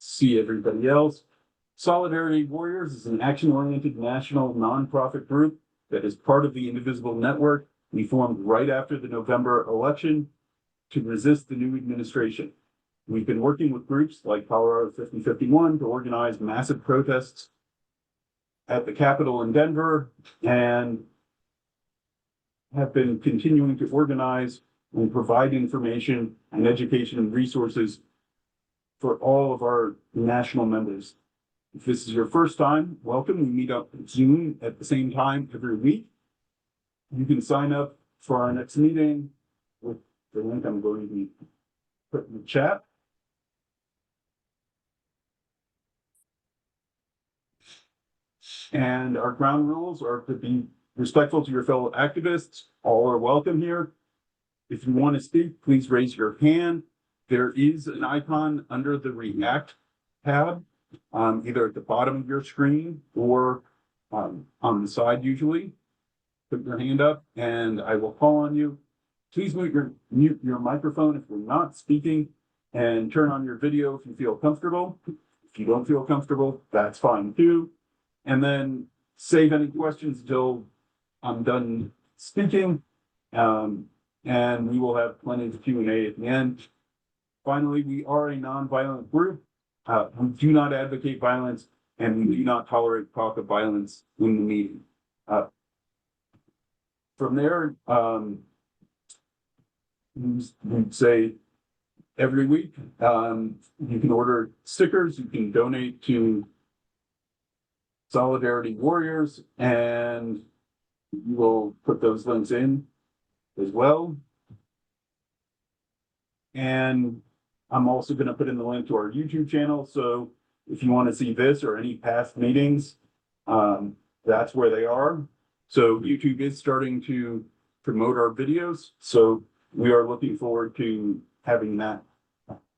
see everybody else. Solidarity Warriors is an action-oriented national nonprofit group that is part of the Indivisible Network. We formed right after the November election to resist the new administration. We've been working with groups like Colorado 5051 to organize massive protests at the Capitol in Denver and have been continuing to organize and provide information and education and resources for all of our national members. If this is your first time, welcome. We meet up Zoom at the same time every week. You can sign up for our next meeting with the link I'm going to be put in the chat. And our ground rules are to be respectful to your fellow activists. All are welcome here. If you want to speak, please raise your hand. There is an icon under the React tab, either at the bottom of your screen or on the side usually. Put your hand up and I will call on you. Please mute your microphone if you're not speaking and turn on your video if you feel comfortable. If you don't feel comfortable, that's fine too. And then save any questions until I'm done speaking. And we will have plenty of Q&A at the end. Finally, we are a nonviolent group. We do not advocate violence and we do not tolerate talk of violence in the meeting. From there, we'd say every week, you can order stickers, you can donate to Solidarity Warriors, and we will put those links in as well. And I'm also going to put in the link to our YouTube channel. So if you want to see this or any past meetings, that's where they are. So YouTube is starting to promote our videos. So we are looking forward to having that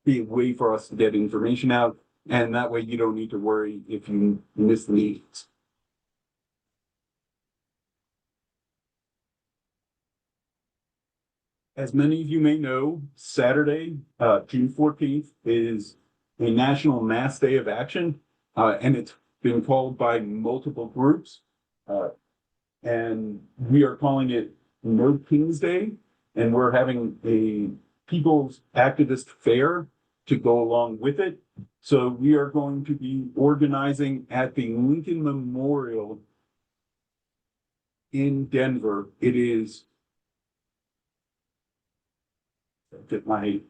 be a way for us to get information out. And that way you don't need to worry if you miss the meetings. As many of you may know, Saturday, June 14th is a national mass day of action, and it's been called by multiple groups. And we are calling it No King's Day, and we're having a People's Activist Fair to go along with it. So we are going to be organizing at the Lincoln Memorial in Denver. It is, get my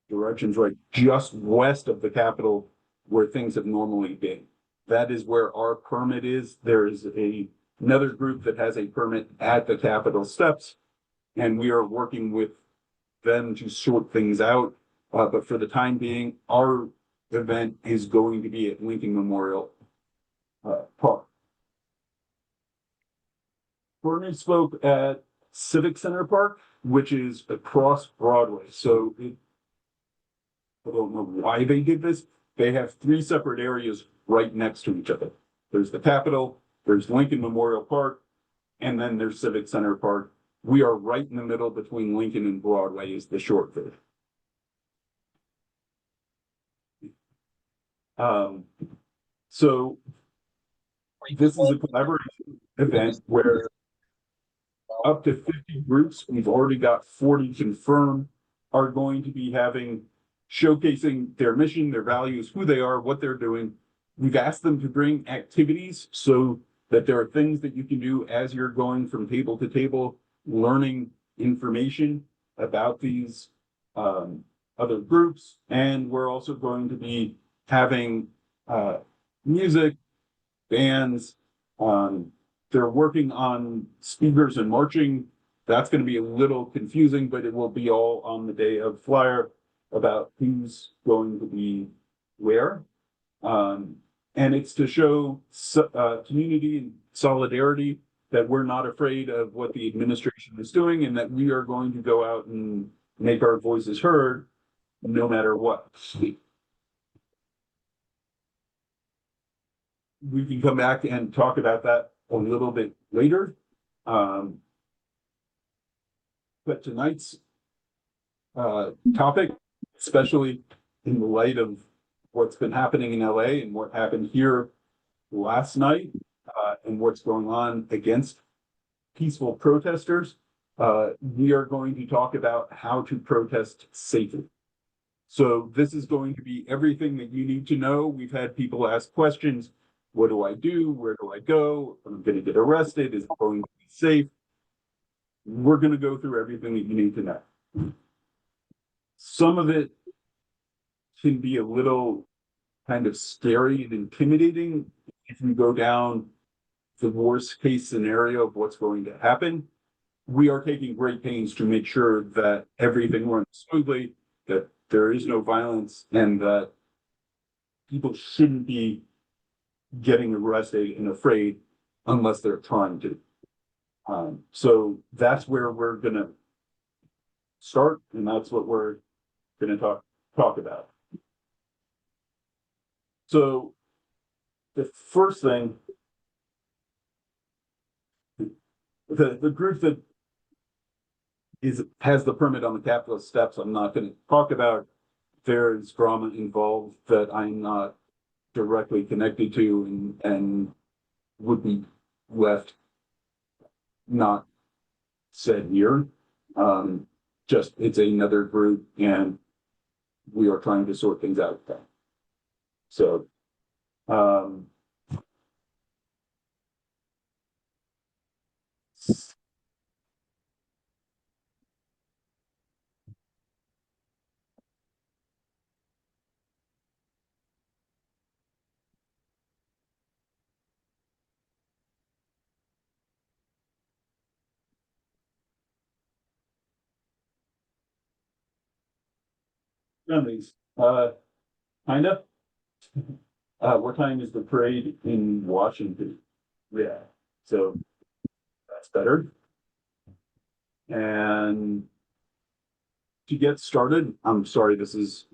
directions right, just west of the Capitol where things have normally been. That is where our permit is. There is another group that has a permit at the Capitol steps, and we are working with them to sort things out. But for the time being, our event is going to be at Lincoln Memorial Park. Bernie spoke at Civic Center Park, which is across Broadway. So I don't know why they did this. They have three separate areas right next to each other. There's the Capitol, there's Lincoln Memorial Park, and then there's Civic Center Park. We are right in the middle between Lincoln and Broadway is the short version. So this is a collaboration event where up to 50 groups, we've already got 40 confirmed, are going to be showcasing their mission, their values, who they are, what they're doing. We've asked them to bring activities so that there are things that you can do as you're going from table to table, learning information about these other groups. And we're also going to be having music, bands. They're working on speakers and marching. That's going to be a little confusing, but it will be all on the day of flyer about who's going to be where. And it's to show community and solidarity, that we're not afraid of what the administration is doing and that we are going to go out and make our voices heard no matter what. We can come back and talk about that a little bit later. But tonight's topic, especially in the light of what's been happening in LA and what happened here last night, and what's going on against peaceful protesters, we are going to talk about how to protest safely. So this is going to be everything that you need to know. We've had people ask questions. What do I do? Where do I go? I'm going to get arrested. Is it going to be safe? We're going to go through everything that you need to know. Some of it can be a little kind of scary and intimidating if you go down the worst case scenario of what's going to happen. We are taking great pains to make sure that everything runs smoothly, that there is no violence, and that people shouldn't be getting arrested and afraid unless they're trying to. So that's where we're going to start, and that's what we're going to talk about. So the first thing, the group that has the permit on the Capitol steps, I'm not going to talk about. There's drama involved that I'm not directly connected to, and would be left not said here. Just it's another group, and we are trying to sort things out with them. So, families, kind of. What time is the parade in Washington? Yeah, so that's better. And to get started, I'm sorry, this is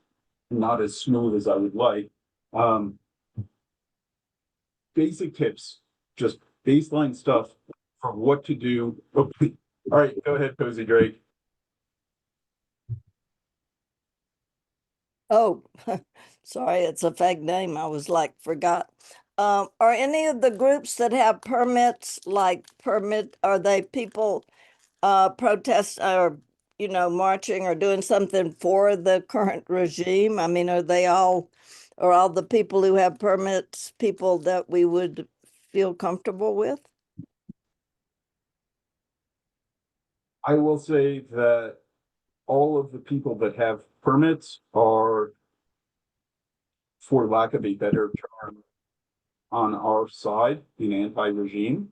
not as smooth as I would like. Basic tips, just baseline stuff for what to do. Oh, all right, go ahead, Cozy Drake. Oh, sorry, it's a fake name. I was like, forgot. Are any of the groups that have permits, are they people protest or, marching or doing something for the current regime? I mean, are all the people who have permits people that we would feel comfortable with? I will say that all of the people that have permits are, for lack of a better term, on our side in anti-regime.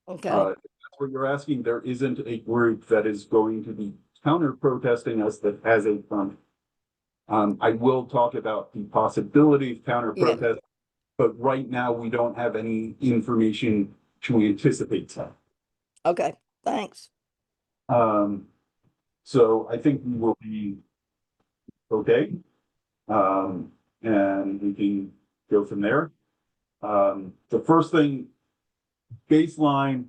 Okay, If that's what you're asking, there isn't a group that is going to be counter-protesting us that has a permit. I will talk about the possibility of counter-protest, but right now we don't have any information to anticipate that. okay, thanks. So I think we will be okay. And we can go from there. The first thing, baseline,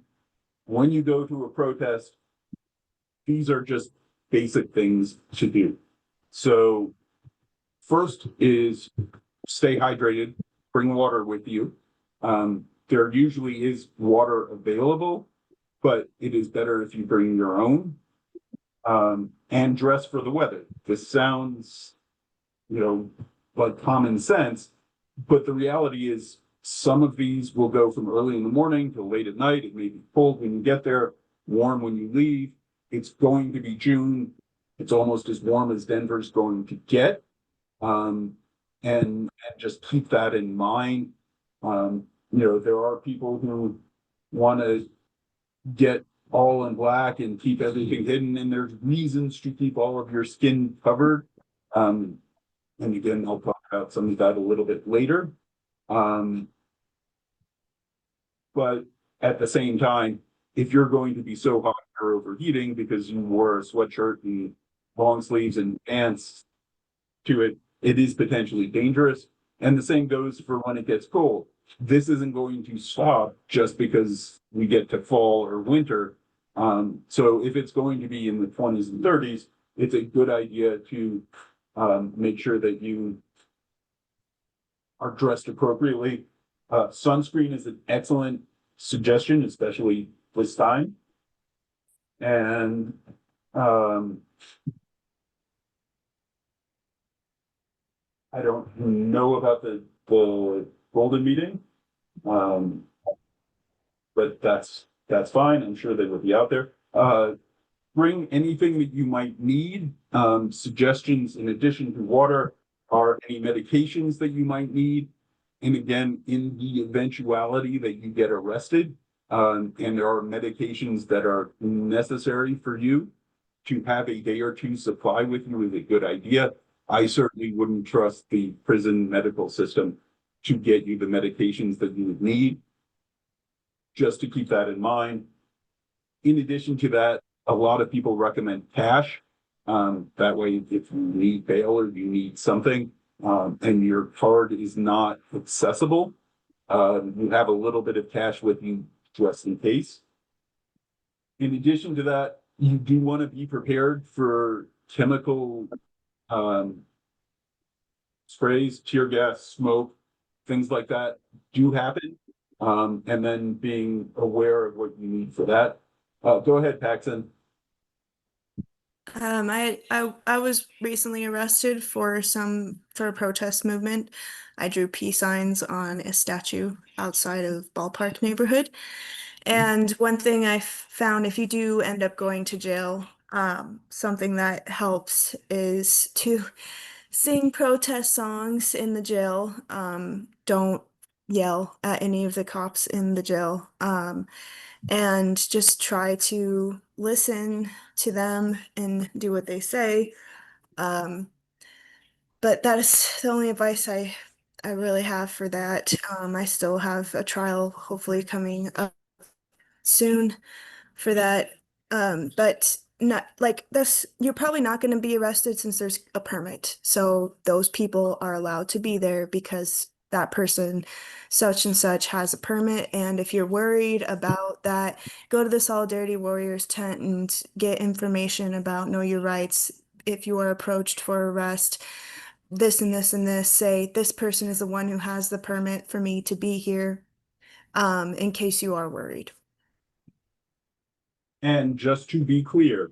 when you go to a protest, these are just basic things to do. So first is stay hydrated, bring water with you. There usually is water available, but it is better if you bring your own. And dress for the weather. This sounds, like common sense, but the reality is some of these will go from early in the morning to late at night. It may be cold when you get there, warm when you leave. It's going to be June. It's almost as warm as Denver's going to get. And just keep that in mind. There are people who want to get all in black and keep everything hidden, and there's reasons to keep all of your skin covered. And again, I'll talk about some of that a little bit later. But at the same time, if you're going to be so hot you're overheating because you wore a sweatshirt and long sleeves and pants to it, it is potentially dangerous. And the same goes for when it gets cold. This isn't going to stop just because we get to fall or winter. So if it's going to be in the 20s and 30s, it's a good idea to Make sure that you are dressed appropriately. Sunscreen is an excellent suggestion, especially this time. And um, I don't know about the Golden meeting, um, but that's fine. I'm sure they will be out there. Bring anything that you might need. Suggestions in addition to water are any medications that you might need. And again, in the eventuality that you get arrested, and there are medications that are necessary for you to have a day or two supply with you is a good idea. I certainly wouldn't trust the prison medical system to get you the medications that you would need. Just to keep that in mind. In addition to that, a lot of people recommend cash. That way, if you need bail or you need something, and your card is not accessible, you have a little bit of cash with you just in case. In addition to that, you do want to be prepared for chemical sprays, tear gas, smoke, things like that do happen. And then being aware of what you need for that. Go ahead, Paxton. I was recently arrested for a protest movement. I drew peace signs on a statue outside of Ballpark neighborhood. And one thing I found, if you do end up going to jail, something that helps is to sing protest songs in the jail. Don't yell at any of the cops in the jail. And just try to listen to them and do what they say. Um, but that is the only advice I really have for that. I still have a trial hopefully coming up soon for that. But not like this, you're probably not going to be arrested since there's a permit. So those people are allowed to be there because that person, such and such, has a permit. And if you're worried about that, go to the Solidarity Warriors tent and get information about know your rights. If you are approached for arrest, this and this and this, say this person is the one who has the permit for me to be here, in case you are worried. And just to be clear,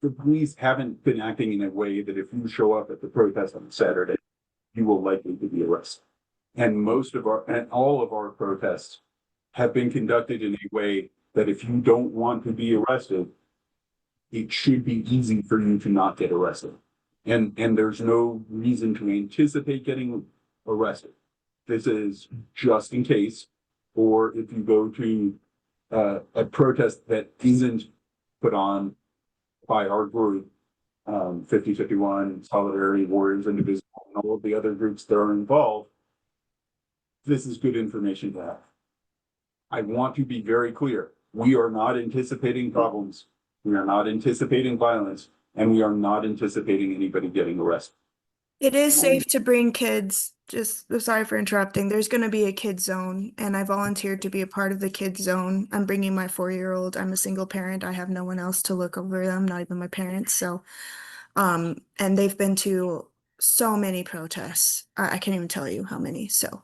the police haven't been acting in a way that if you show up at the protest on Saturday, you will likely to be arrested. And all of our protests have been conducted in a way that if you don't want to be arrested, it should be easy for you to not get arrested. And there's no reason to anticipate getting arrested. This is just in case, or if you go to a protest that isn't put on by our group, 5051, Solidarity Warriors, Indivisible, and all of the other groups that are involved, this is good information to have. I want to be very clear. We are not anticipating problems. We are not anticipating violence, and we are not anticipating anybody getting arrested. It is safe to bring kids. Just sorry for interrupting. There's going to be a kid zone, and I volunteered to be a part of the kid zone. I'm bringing my 4-year-old. I'm a single parent. I have no one else to look over them, not even my parents. So, and they've been to so many protests. I can't even tell you how many. So,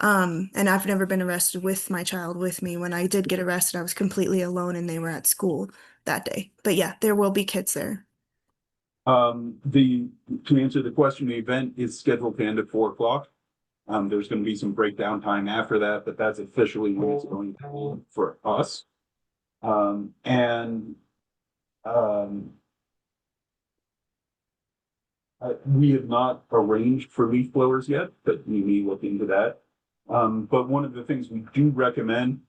and I've never been arrested with my child with me. When I did get arrested, I was completely alone, and they were at school that day. But yeah, there will be kids there. To answer the question, the event is scheduled to end at 4 o'clock. There's going to be some breakdown time after that, but that's officially when it's going to be for us. We have not arranged for leaf blowers yet, but we may look into that. But one of the things we do recommend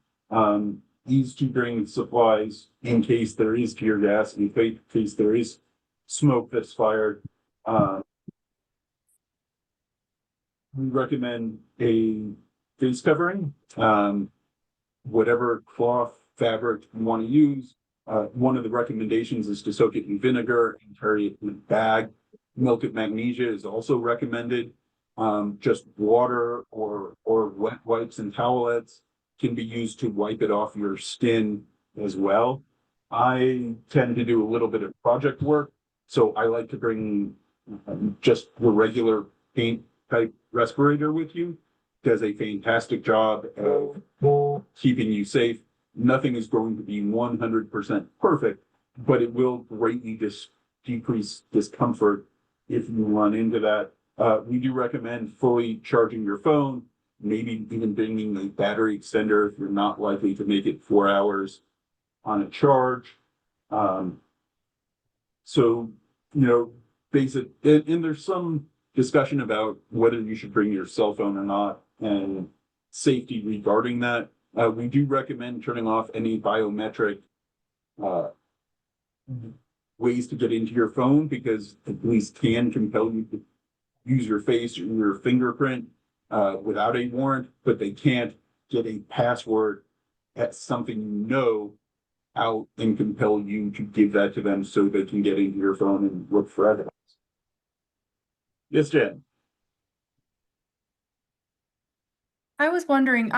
is to bring supplies in case there is tear gas, in case there is smoke that's fired. We recommend a face covering, whatever cloth, fabric you want to use. One of the recommendations is to soak it in vinegar and carry it in a bag. Milk of magnesia is also recommended. Just water or wet wipes and towelettes can be used to wipe it off your skin as well. I tend to do a little bit of project work, So I like to bring just the regular paint type respirator with you. Does a fantastic job of keeping you safe. Nothing is going to be 100% perfect, but it will greatly decrease discomfort if you run into that. We do recommend fully charging your phone, maybe even bringing a battery extender if you're not likely to make it 4 hours on a charge. Um, so, you know, basic, and there's some discussion about whether you should bring your cell phone or not and safety regarding that. We do recommend turning off any biometric uh, ways to get into your phone because the police can compel you to use your face or your fingerprint without a warrant, but they can't get a password at something you know out and compel you to give that to them so they can get into your phone and look for evidence. Yes, Jen. I was wondering,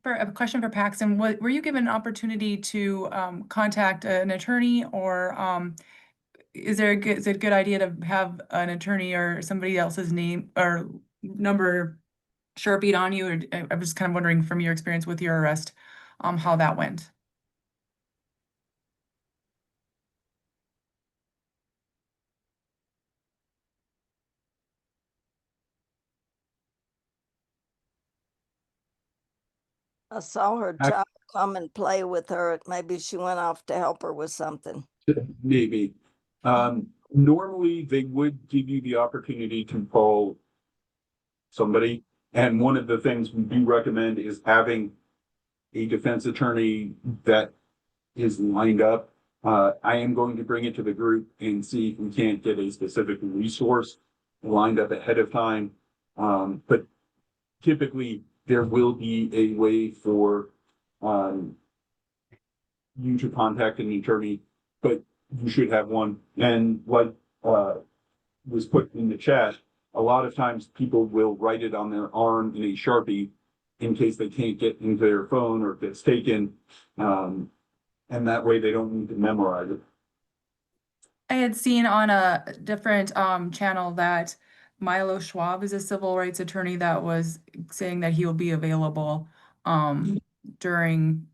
for a question for Paxton, were you given an opportunity to contact an attorney, or is it a good idea to have an attorney or somebody else's name or number sharpied on you? Or I was kind of wondering from your experience with your arrest, how that went. I saw her Ac- child come and play with her. Maybe she went off to help her with something. Maybe. Normally, they would give you the opportunity to call somebody. And one of the things we do recommend is having a defense attorney that is lined up. I am going to bring it to the group and see if we can't get a specific resource lined up ahead of time. But typically, there will be a way for um, you to contact an attorney, but you should have one. And like uh, was put in the chat, a lot of times people will write it on their arm in a Sharpie in case they can't get into their phone or if it's taken. And that way they don't need to memorize it. I had seen on a different channel that Milo Schwab is a civil rights attorney that was saying that he will be available during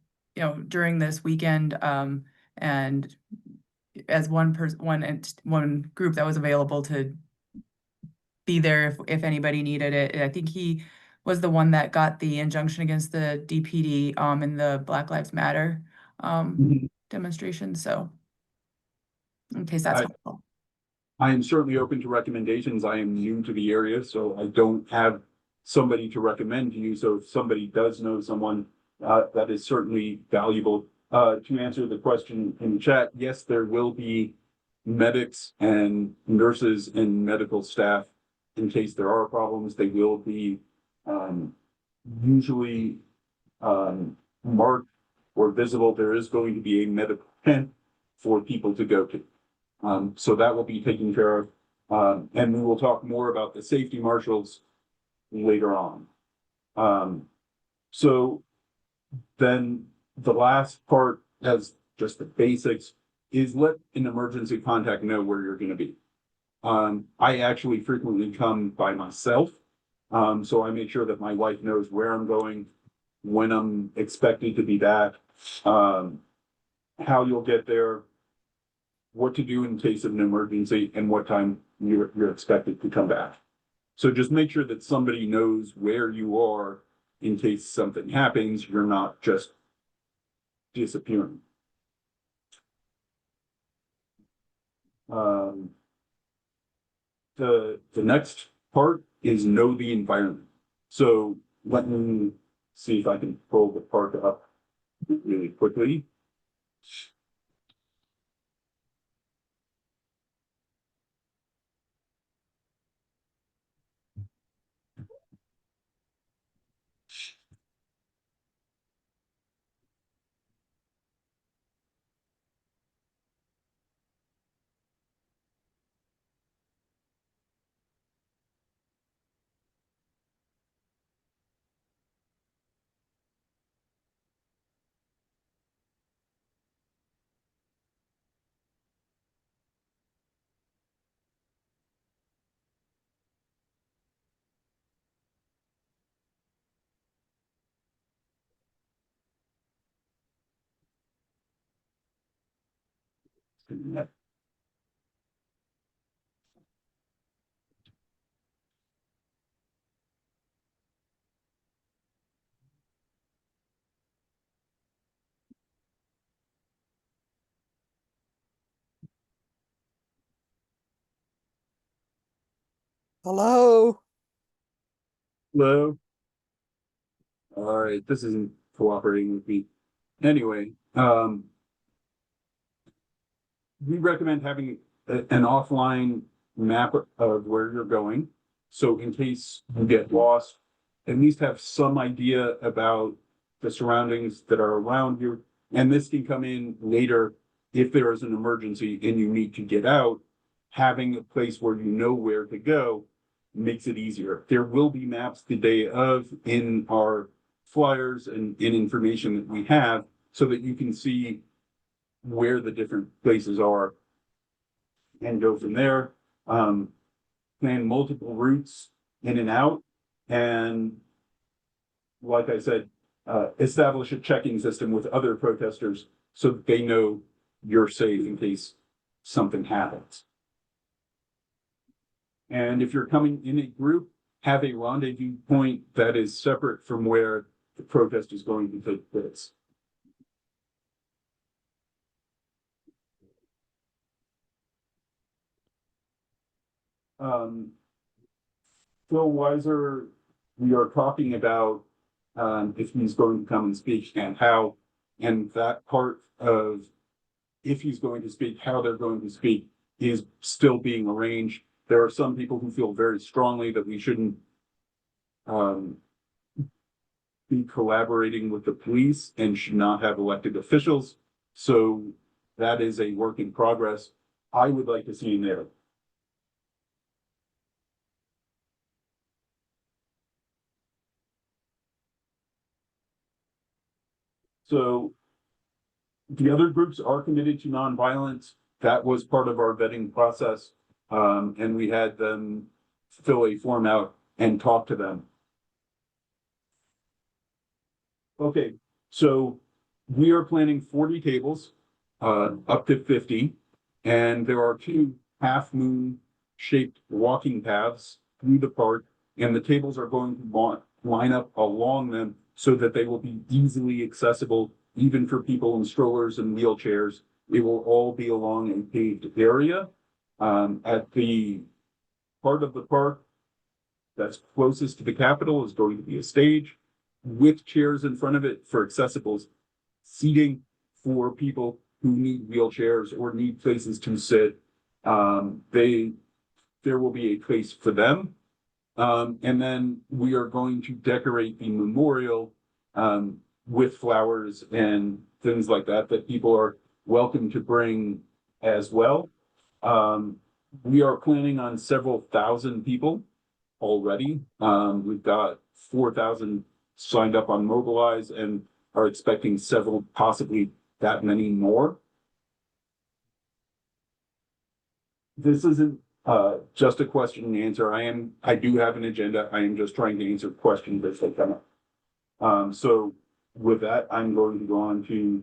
during this weekend, and as one group that was available to be there if anybody needed it. I think he was the one that got the injunction against the DPD in the Black Lives Matter Mhm. demonstration. So in case that's I, helpful. I am certainly open to recommendations. I am new to the area, so I don't have somebody to recommend to you. So if somebody does know someone, that is certainly valuable. To answer the question in the chat, yes, there will be medics and nurses and medical staff in case there are problems. They will be um, usually marked or visible. There is going to be a medical tent for people to go to. So that will be taken care of. And we will talk more about the safety marshals later on. So then the last part, as just the basics, is let an emergency contact know where you're going to be. I actually frequently come by myself. So I make sure that my wife knows where I'm going, when I'm expected to be back, how you'll get there, what to do in case of an emergency, and what time you're expected to come back. So just make sure that somebody knows where you are in case something happens. You're not just disappearing. Um, the next part is know the environment. So let me see if I can pull the part up really quickly. Hello? Hello? All right, this isn't cooperating with me. Anyway, we recommend having an offline map of where you're going. So in case you get lost, at least have some idea about the surroundings that are around you. And this can come in later if there is an emergency and you need to get out. Having a place where you know where to go makes it easier. There will be maps the day of in our flyers and in information that we have so that you can see where the different places are and go from there. Plan multiple routes in and out. And like I said, establish a checking system with other protesters so that they know you're safe in case something happens. And if you're coming in a group, have a rendezvous point that is separate from where the protest is going to take place. Phil Weiser, we are talking about if he's going to come and speak and how, and that part of if he's going to speak, how they're going to speak is still being arranged. There are some people who feel very strongly that we shouldn't be collaborating with the police and should not have elected officials. So that is a work in progress. I would like to see in there. So the other groups are committed to nonviolence. That was part of our vetting process. And we had them fill a form out and talk to them. Okay, so we are planning 40 tables, up to 50. And there are 2 half-moon shaped walking paths through the park. And the tables are going to line up along them so that they will be easily accessible, even for people in strollers and wheelchairs. It will all be along a paved area. At the part of the park that's closest to the Capitol is going to be a stage with chairs in front of it for accessible seating for people who need wheelchairs or need places to sit. There will be a place for them. And then we are going to decorate the memorial with flowers and things like that people are welcome to bring as well. We are planning on several thousand people already. We've got 4,000 signed up on Mobilize and are expecting several, possibly that many more. This isn't just a question and answer. I do have an agenda. I am just trying to answer questions as they come up. So with that, I'm going to go on to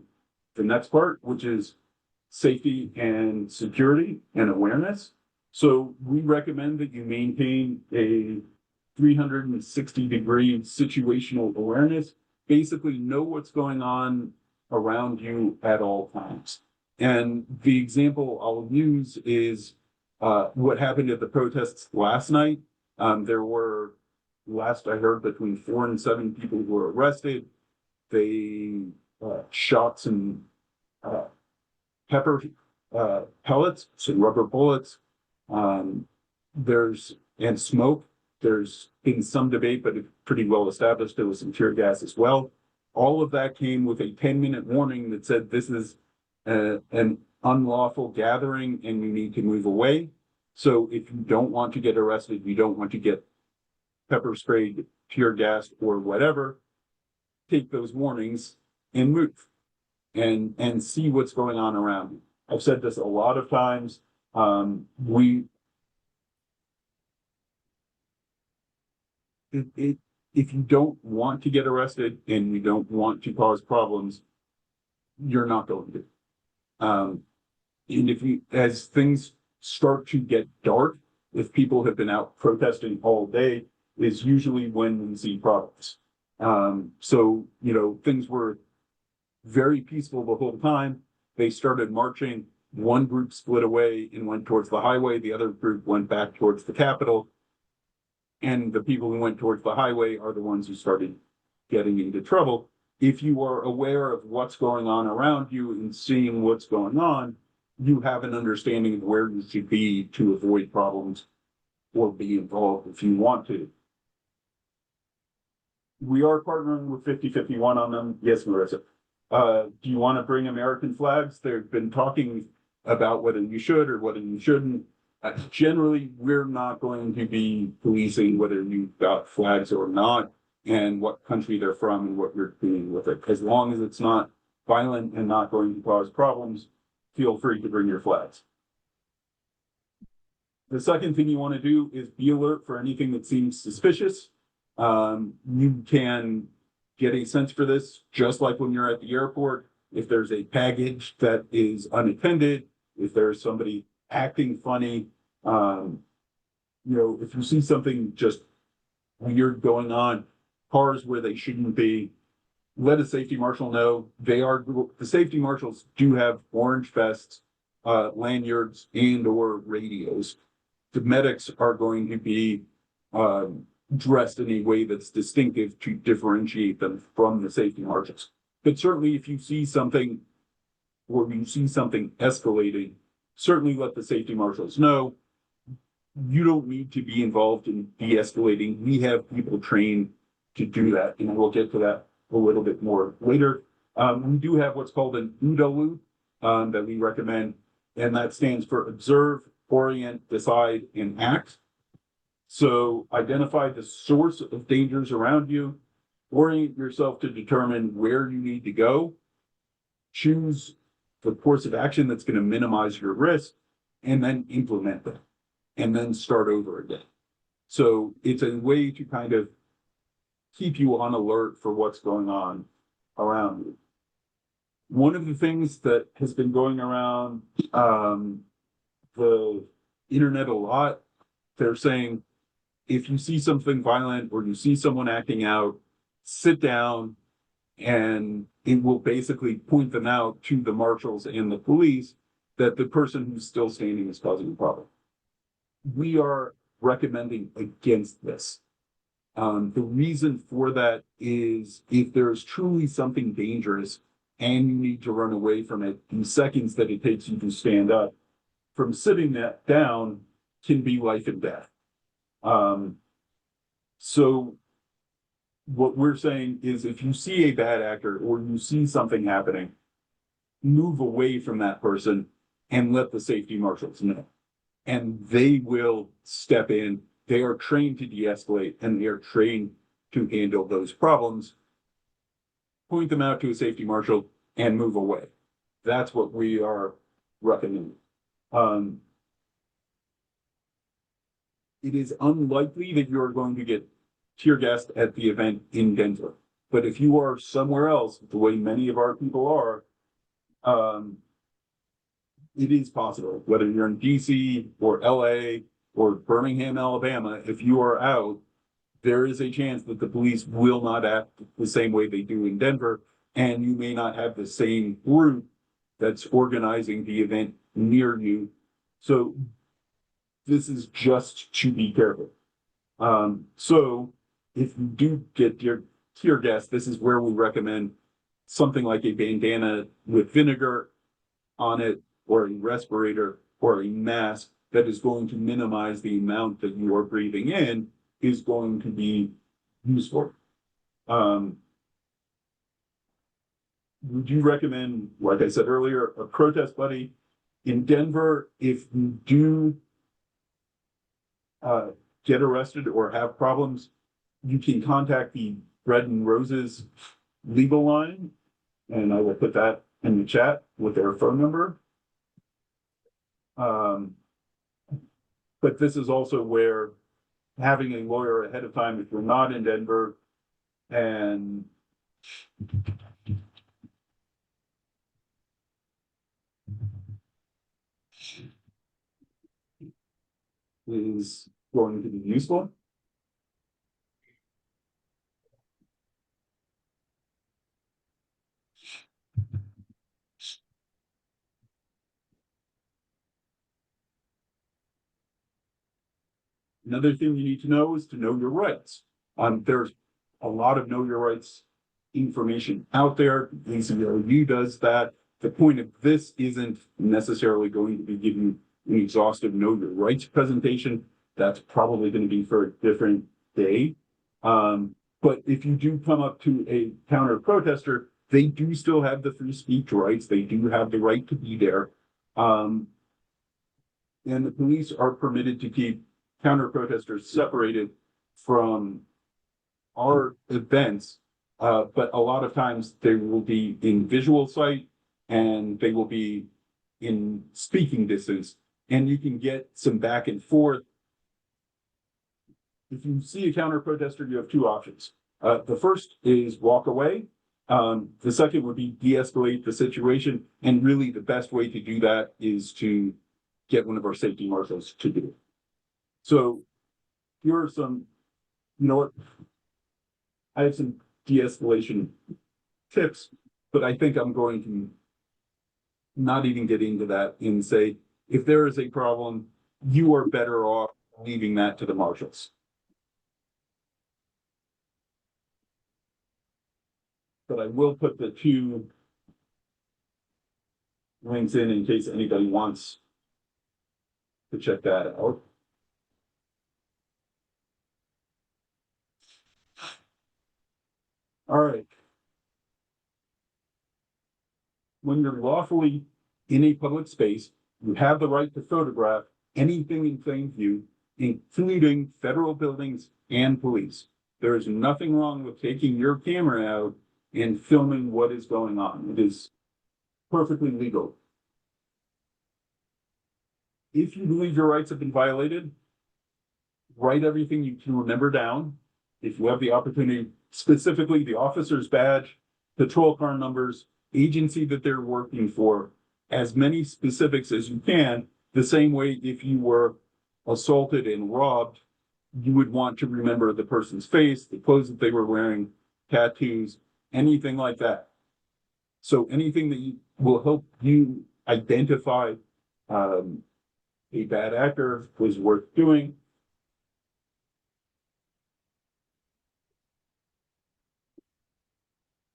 the next part, which is safety and security and awareness. So we recommend that you maintain a 360-degree situational awareness. Basically know what's going on around you at all times. And the example I'll use is what happened at the protests last night. There were, last I heard, between 4 and 7 people who were arrested. They shot some pepper pellets, some rubber bullets. And smoke. There's been some debate, but it's pretty well established. There was some tear gas as well. All of that came with a 10-minute warning that said this is an unlawful gathering and you need to move away. So if you don't want to get arrested, you don't want to get pepper sprayed, tear gassed, or whatever, take those warnings and move and see what's going on around you. I've said this a lot of times. If you don't want to get arrested and you don't want to cause problems, you're not going to. And as things start to get dark, if people have been out protesting all day, is usually when we see problems. So, things were very peaceful the whole time. They started marching. One group split away and went towards the highway. The other group went back towards the Capitol. And the people who went towards the highway are the ones who started getting into trouble. If you are aware of what's going on around you and seeing what's going on, you have an understanding of where you should be to avoid problems or be involved if you want to. We are partnering with 5051 on them. Yes, Marissa. Do you want to bring American flags? They've been talking about whether you should or whether you shouldn't. Generally, we're not going to be policing whether you've got flags or not and what country they're from and what you're doing with it. As long as it's not violent and not going to cause problems, feel free to bring your flags. The second thing you want to do is be alert for anything that seems suspicious. You can get a sense for this just like when you're at the airport. If there's a baggage that is unattended, if there's somebody acting funny, if you see something just weird going on, cars where they shouldn't be, let a safety marshal know. The safety marshals do have orange vests, lanyards, and or radios. The medics are going to be dressed in a way that's distinctive to differentiate them from the safety marshals. But certainly if you see something or you see something escalating, certainly let the safety marshals know. You don't need to be involved in de-escalating. We have people trained to do that, and we'll get to that a little bit more later. We do have what's called an ACLU that we recommend, and that stands for Observe, Orient, Decide, and Act. So identify the source of dangers around you, orient yourself to determine where you need to go, choose the course of action that's going to minimize your risk, and then implement them, and then start over again. So it's a way to kind of keep you on alert for what's going on around you. One of the things that has been going around the internet a lot, they're saying, if you see something violent or you see someone acting out, sit down and it will basically point them out to the marshals and the police that the person who's still standing is causing a problem. We are recommending against this. The reason for that is if there's truly something dangerous and you need to run away from it, the seconds that it takes you to stand up from sitting that down can be life and death. So what we're saying is if you see a bad actor or you see something happening, move away from that person and let the safety marshals know. And they will step in. They are trained to de-escalate and they are trained to handle those problems. Point them out to a safety marshal and move away. That's what we are recommending. It is unlikely that you're going to get tear gassed at the event in Denver. But if you are somewhere else, the way many of our people are, it is possible. Whether you're in DC or LA or Birmingham, Alabama, if you are out, there is a chance that the police will not act the same way they do in Denver, and you may not have the same group that's organizing the event near you. So this is just to be careful. So if you do get your tear gas, this is where we recommend something like a bandana with vinegar on it, or a respirator, or a mask that is going to minimize the amount that you are breathing in is going to be useful. We do recommend, like I said earlier, a protest buddy. In Denver, if you do get arrested or have problems, you can contact the Bread and Roses legal line, and I will put that in the chat with their phone number. But this is also where having a lawyer ahead of time, if you're not in Denver, and is going to be useful. Another thing you need to know is to know your rights. There's a lot of know your rights information out there. ACLU does that. The point of this isn't necessarily going to be giving you an exhaustive know your rights presentation. That's probably going to be for a different day. But if you do come up to a counter protester, they do still have the free speech rights. They do have the right to be there. And the police are permitted to keep counter protesters separated from our events, but a lot of times they will be in visual sight and they will be in speaking distance, and you can get some back and forth. If you see a counter protester, you have two options. The first is walk away. The second would be de-escalate the situation, and really the best way to do that is to get one of our safety marshals to do it. So here are some, you know what? I have some de-escalation tips, but I think I'm going to not even get into that and say, if there is a problem, you are better off leaving that to the marshals. But I will put the two links in case anybody wants to check that out. All right. When you're lawfully in a public space, you have the right to photograph anything in plain view, including federal buildings and police. There is nothing wrong with taking your camera out and filming what is going on. It is perfectly legal. If you believe your rights have been violated, write everything you can remember down. If you have the opportunity, specifically the officer's badge, patrol car numbers, agency that they're working for, as many specifics as you can. The same way if you were assaulted and robbed, you would want to remember the person's face, the clothes that they were wearing, tattoos, anything like that. So anything that will help you identify a bad actor was worth doing.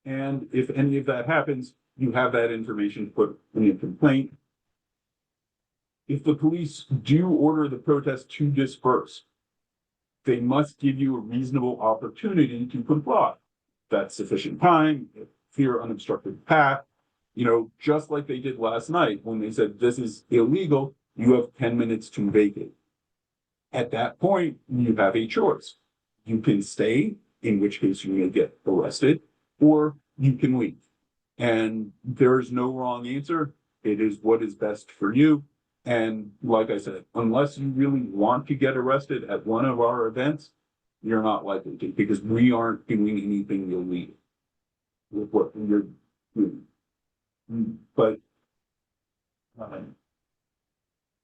And if any of that happens, you have that information put in a complaint. If the police do order the protest to disperse, they must give you a reasonable opportunity to comply. That's sufficient time, clear, unobstructed path, you know, just like they did last night when they said this is illegal, you have 10 minutes to vacate. At that point, you have a choice. You can stay, in which case you may get arrested, or you can leave. And there's no wrong answer. It is what is best for you. And like I said, unless you really want to get arrested at one of our events, you're not likely to, because we aren't doing anything illegal with what you're doing. But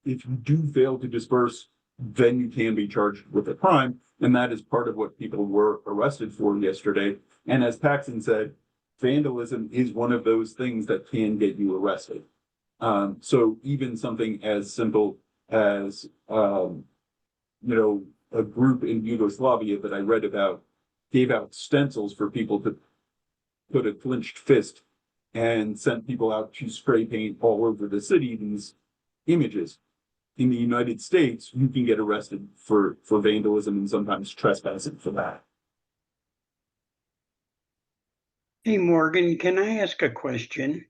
if you do fail to disperse, then you can be charged with a crime. And that is part of what people were arrested for yesterday. And as Paxton said, vandalism is one of those things that can get you arrested. So even something as simple as, you know, a group in Yugoslavia that I read about gave out stencils for people to put a clenched fist and sent people out to spray paint all over the city these images. In the United States, you can get arrested for vandalism and sometimes trespassing for that. Hey, Morgan, can I ask a question?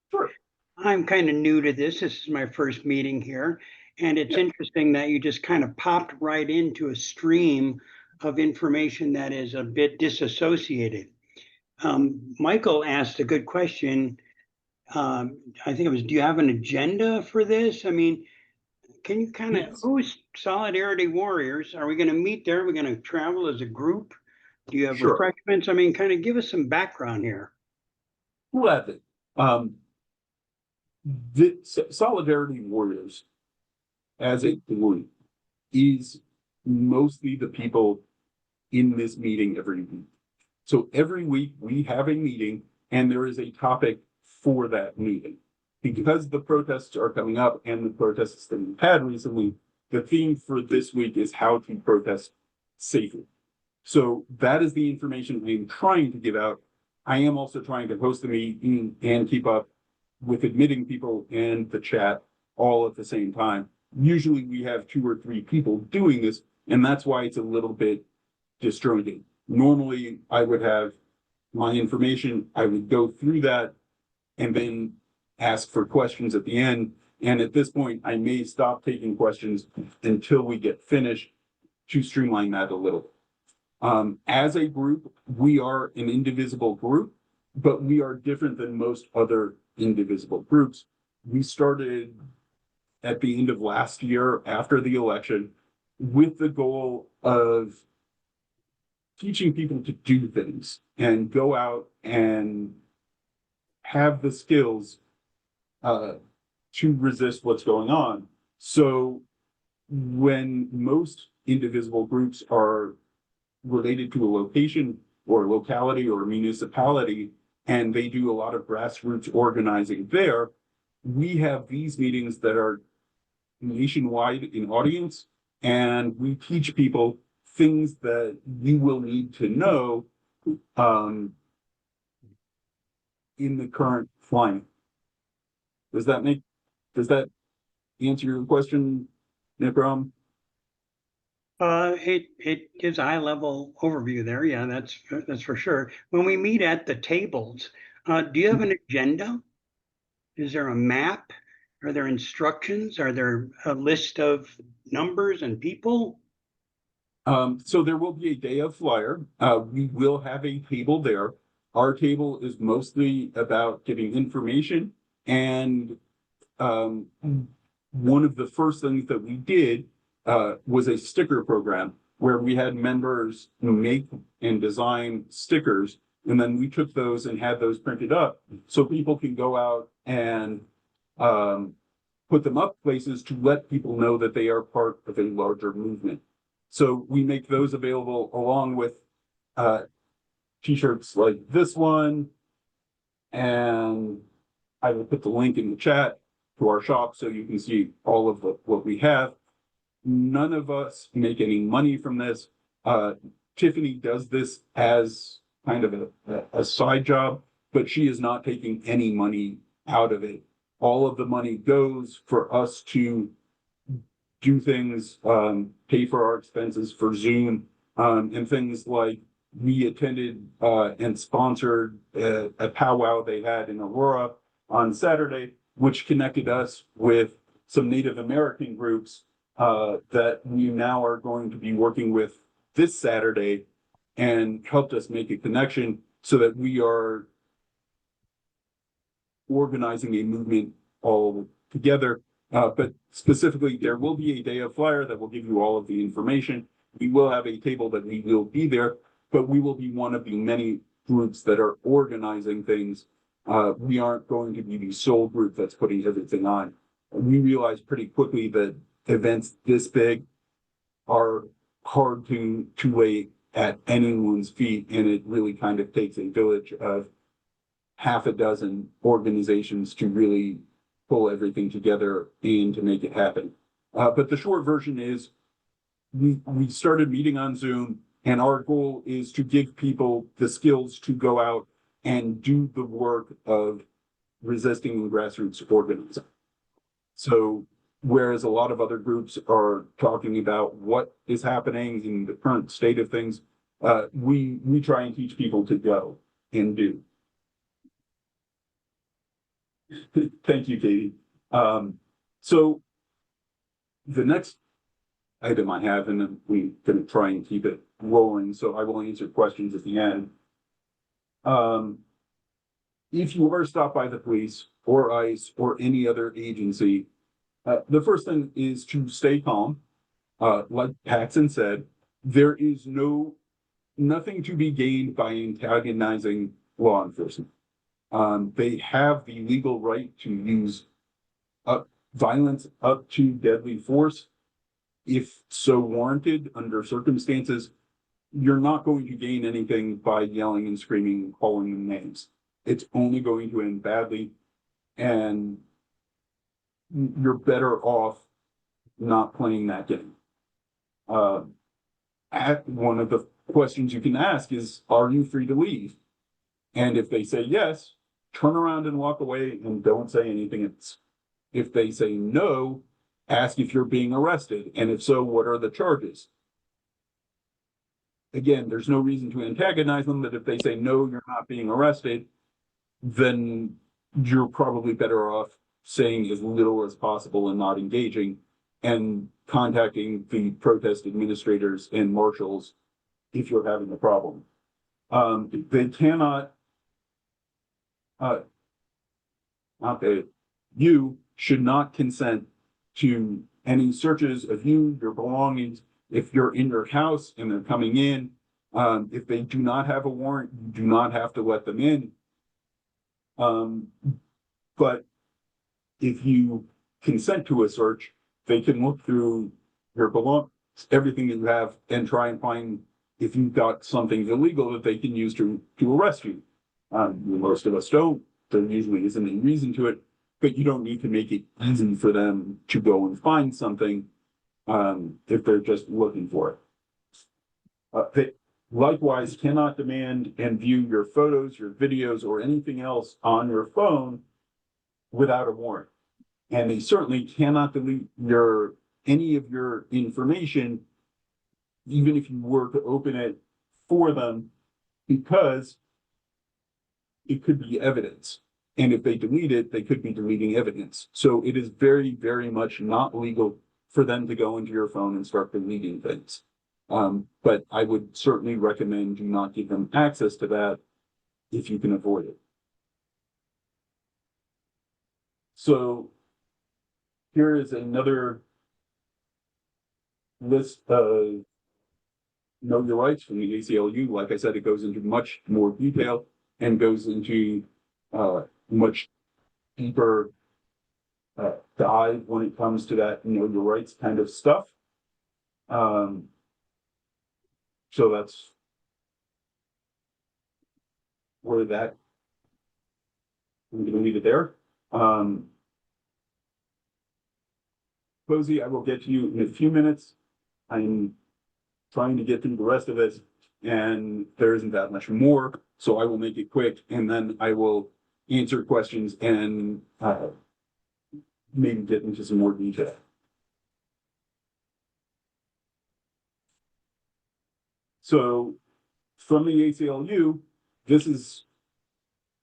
Sure. I'm kind of new to this. This is my first meeting here. And it's interesting that you just kind of popped right into a stream of information that is a bit disassociated. Michael asked a good question. I think it was, do you have an agenda for this? I mean, can you kind of, Yes. who's Solidarity Warriors? Are we going to meet there? Are we going to travel as a group? Do you have Sure. refreshments? I mean, kind of give us some background here. Gladly. The Solidarity Warriors as a group is mostly the people in this meeting every week. So every week we have a meeting and there is a topic for that meeting. Because the protests are coming up and the protests that we've had recently, the theme for this week is how to protest safely. So that is the information I'm trying to give out. I am also trying to host the meeting and keep up with admitting people in the chat all at the same time. Usually we have 2 or 3 people doing this, and that's why it's a little bit disjointed. Normally I would have my information, I would go through that and then ask for questions at the end. And at this point, I may stop taking questions until we get finished to streamline that a little. As a group, we are an indivisible group, but we are different than most other indivisible groups. We started at the end of last year after the election with the goal of teaching people to do things and go out and have the skills to resist what's going on. So when most indivisible groups are related to a location or locality or municipality, and they do a lot of grassroots organizing there, we have these meetings that are nationwide in audience, and we teach people things that you will need to know in the current climate. Does that answer your question, Nikram? It gives a high level overview there. Yeah, that's for sure. When we meet at the tables, do you have an agenda? Is there a map? Are there instructions? Are there a list of numbers and people? So there will be a day of flyer. We will have a table there. Our table is mostly about giving information, and one of the first things that we did was a sticker program where we had members make and design stickers, and then we took those and had those printed up so people can go out and put them up places to let people know that they are part of a larger movement. So we make those available along with t-shirts like this one, and I will put the link in the chat to our shop so you can see all of what we have. None of us make any money from this. Tiffany does this as kind of a side job, but she is not taking any money out of it. All of the money goes for us to do things, pay for our expenses for Zoom, and things like we attended and sponsored a powwow they had in Aurora on Saturday, which connected us with some Native American groups that we now are going to be working with this Saturday, and helped us make a connection so that we are organizing a movement all together. But specifically, there will be a day of flyer that will give you all of the information. We will have a table that we will be there, but we will be one of the many groups that are organizing things. We aren't going to be the sole group that's putting everything on. We realized pretty quickly that events this big are hard to lay at anyone's feet, and it really kind of takes a village of half a dozen organizations to really pull everything together and to make it happen. But the short version is we started meeting on Zoom, and our goal is to give people the skills to go out and do the work of resisting and grassroots organizing. So whereas a lot of other groups are talking about what is happening in the current state of things, we try and teach people to go and do. Thank you, Katie. So the next item I have, and then we're going to try and keep it rolling, so I will answer questions at the end. If you are stopped by the police or ICE or any other agency, the first thing is to stay calm. Like Paxton said, there is nothing to be gained by antagonizing law enforcement. They have the legal right to use violence up to deadly force if so warranted under circumstances, you're not going to gain anything by yelling and screaming and calling them names. It's only going to end badly, and you're better off not playing that game. One of the questions you can ask is, are you free to leave? And if they say yes, turn around and walk away and don't say anything else. If they say no, ask if you're being arrested. And if so, what are the charges? Again, there's no reason to antagonize them, but if they say no, you're not being arrested, then you're probably better off saying as little as possible and not engaging, and contacting the protest administrators and marshals if you're having a problem. They cannot, you should not consent to any searches of you, your belongings. If you're in your house and they're coming in, if they do not have a warrant, you do not have to let them in. But if you consent to a search, they can look through your belongings, everything that you have, and try and find if you've got something illegal that they can use to arrest you. Most of us don't. There usually isn't any reason to it, but you don't need to make it easy for them to go and find something if they're just looking for it. They likewise cannot demand and view your photos, your videos, or anything else on your phone without a warrant. And they certainly cannot delete any of your information, even if you were to open it for them, because it could be evidence. And if they delete it, they could be deleting evidence. So it is very, very much not legal for them to go into your phone and start deleting things. But I would certainly recommend do not give them access to that if you can avoid it. So here is another list of know your rights from the ACLU. Like I said, it goes into much more detail and goes into much deeper dive when it comes to that know your rights kind of stuff. So that's where that, I'm going to leave it there. Posey, I will get to you in a few minutes. I'm trying to get through the rest of it, and there isn't that much more, so I will make it quick, and then I will answer questions and maybe get into some more detail. So from the ACLU, this is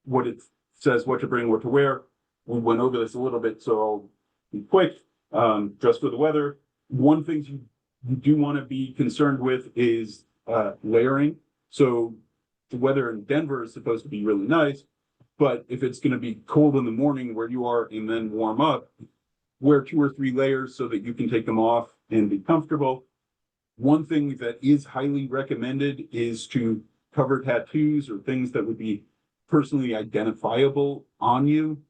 what it says, what to bring, what to wear. We went over this a little bit, so I'll be quick. Just for the weather, one thing you do want to be concerned with is layering. So the weather in Denver is supposed to be really nice, but if it's going to be cold in the morning where you are and then warm up, wear 2 or 3 layers so that you can take them off and be comfortable. One thing that is highly recommended is to cover tattoos or things that would be personally identifiable on you,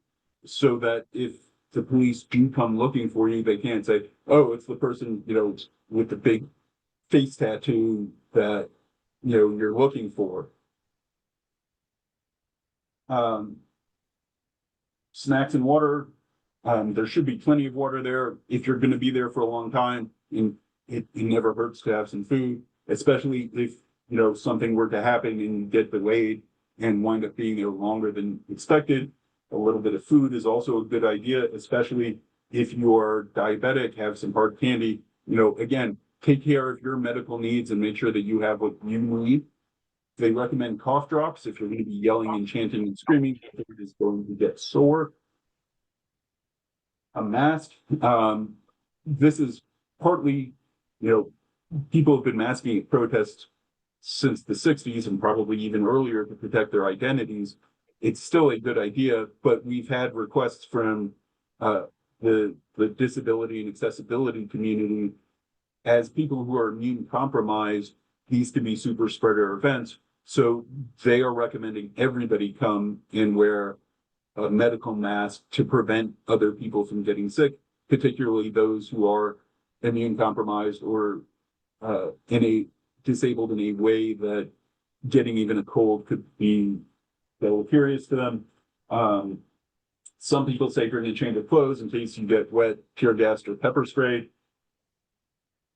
so that if the police do come looking for you, they can't say, oh, it's the person, with the big face tattoo that, you're looking for. Snacks and water. There should be plenty of water there if you're going to be there for a long time, and it never hurts to have some food, especially if, something were to happen and you get delayed and wind up being there longer than expected. A little bit of food is also a good idea, especially if you're diabetic, have some hard candy. Again, take care of your medical needs and make sure that you have what you need. They recommend cough drops if you're going to be yelling and chanting and screaming. It is going to get sore. A mask. This is partly, people have been masking at protests since the 60s and probably even earlier to protect their identities. It's still a good idea, but we've had requests from the disability and accessibility community, as people who are immune compromised, these can be super spreader events. So they are recommending everybody come and wear a medical mask to prevent other people from getting sick, particularly those who are immune compromised or disabled in a way that getting even a cold could be deleterious to them. Some people say bring a change of clothes in case you get wet, tear gassed, or pepper sprayed.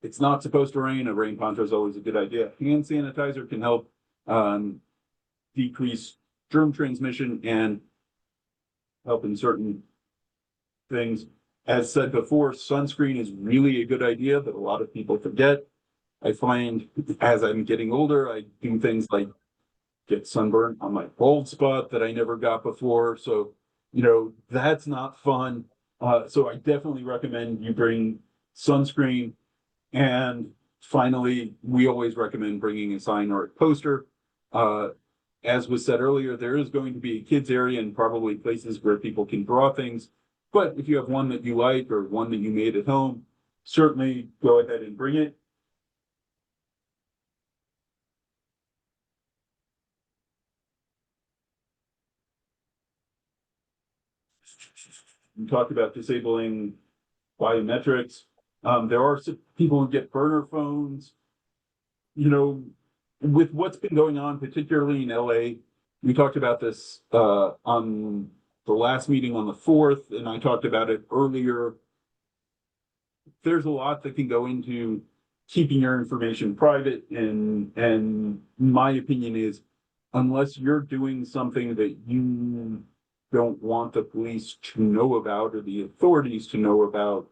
It's not supposed to rain. A rain poncho is always a good idea. Hand sanitizer can help decrease germ transmission and help in certain things. As said before, sunscreen is really a good idea that a lot of people forget. I find as I'm getting older, I do things like get sunburn on my bald spot that I never got before. So, that's not fun. So I definitely recommend you bring sunscreen. And finally, we always recommend bringing a sign or a poster. As was said earlier, there is going to be a kids area and probably places where people can draw things. But if you have one that you like or one that you made at home, certainly go ahead and bring it. We talked about disabling biometrics. There are some people who get burner phones. With what's been going on, particularly in LA, we talked about this on the last meeting on the 4th, and I talked about it earlier. There's a lot that can go into keeping your information private, and my opinion is, unless you're doing something that you don't want the police to know about or the authorities to know about,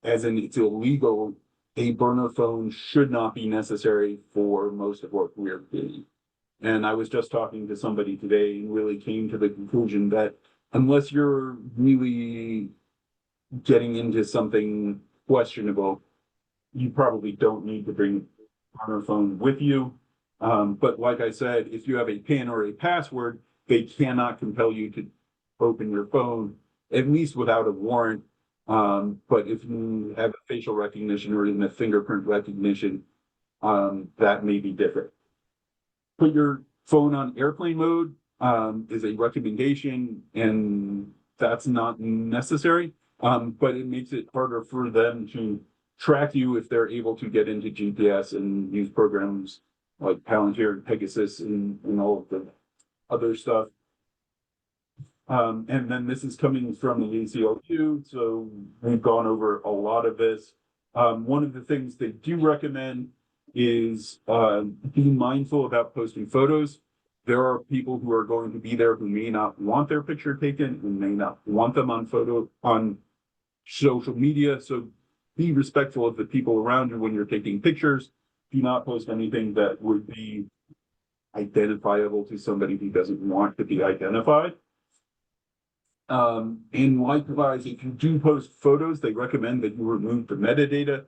as in it's illegal, a burner phone should not be necessary for most of what we're doing. And I was just talking to somebody today and really came to the conclusion that unless you're really getting into something questionable, you probably don't need to bring a burner phone with you. But like I said, if you have a PIN or a password, they cannot compel you to open your phone, at least without a warrant. But if you have a facial recognition or even a fingerprint recognition, that may be different. Put your phone on airplane mode is a recommendation, and that's not necessary. But it makes it harder for them to track you if they're able to get into GPS and use programs like Palantir and Pegasus and all of the other stuff. And then this is coming from the ACLU, so we've gone over a lot of this. One of the things they do recommend is be mindful about posting photos. There are people who are going to be there who may not want their picture taken and may not want them on social media. So be respectful of the people around you when you're taking pictures. Do not post anything that would be identifiable to somebody who doesn't want to be identified. And likewise, if you do post photos, they recommend that you remove the metadata.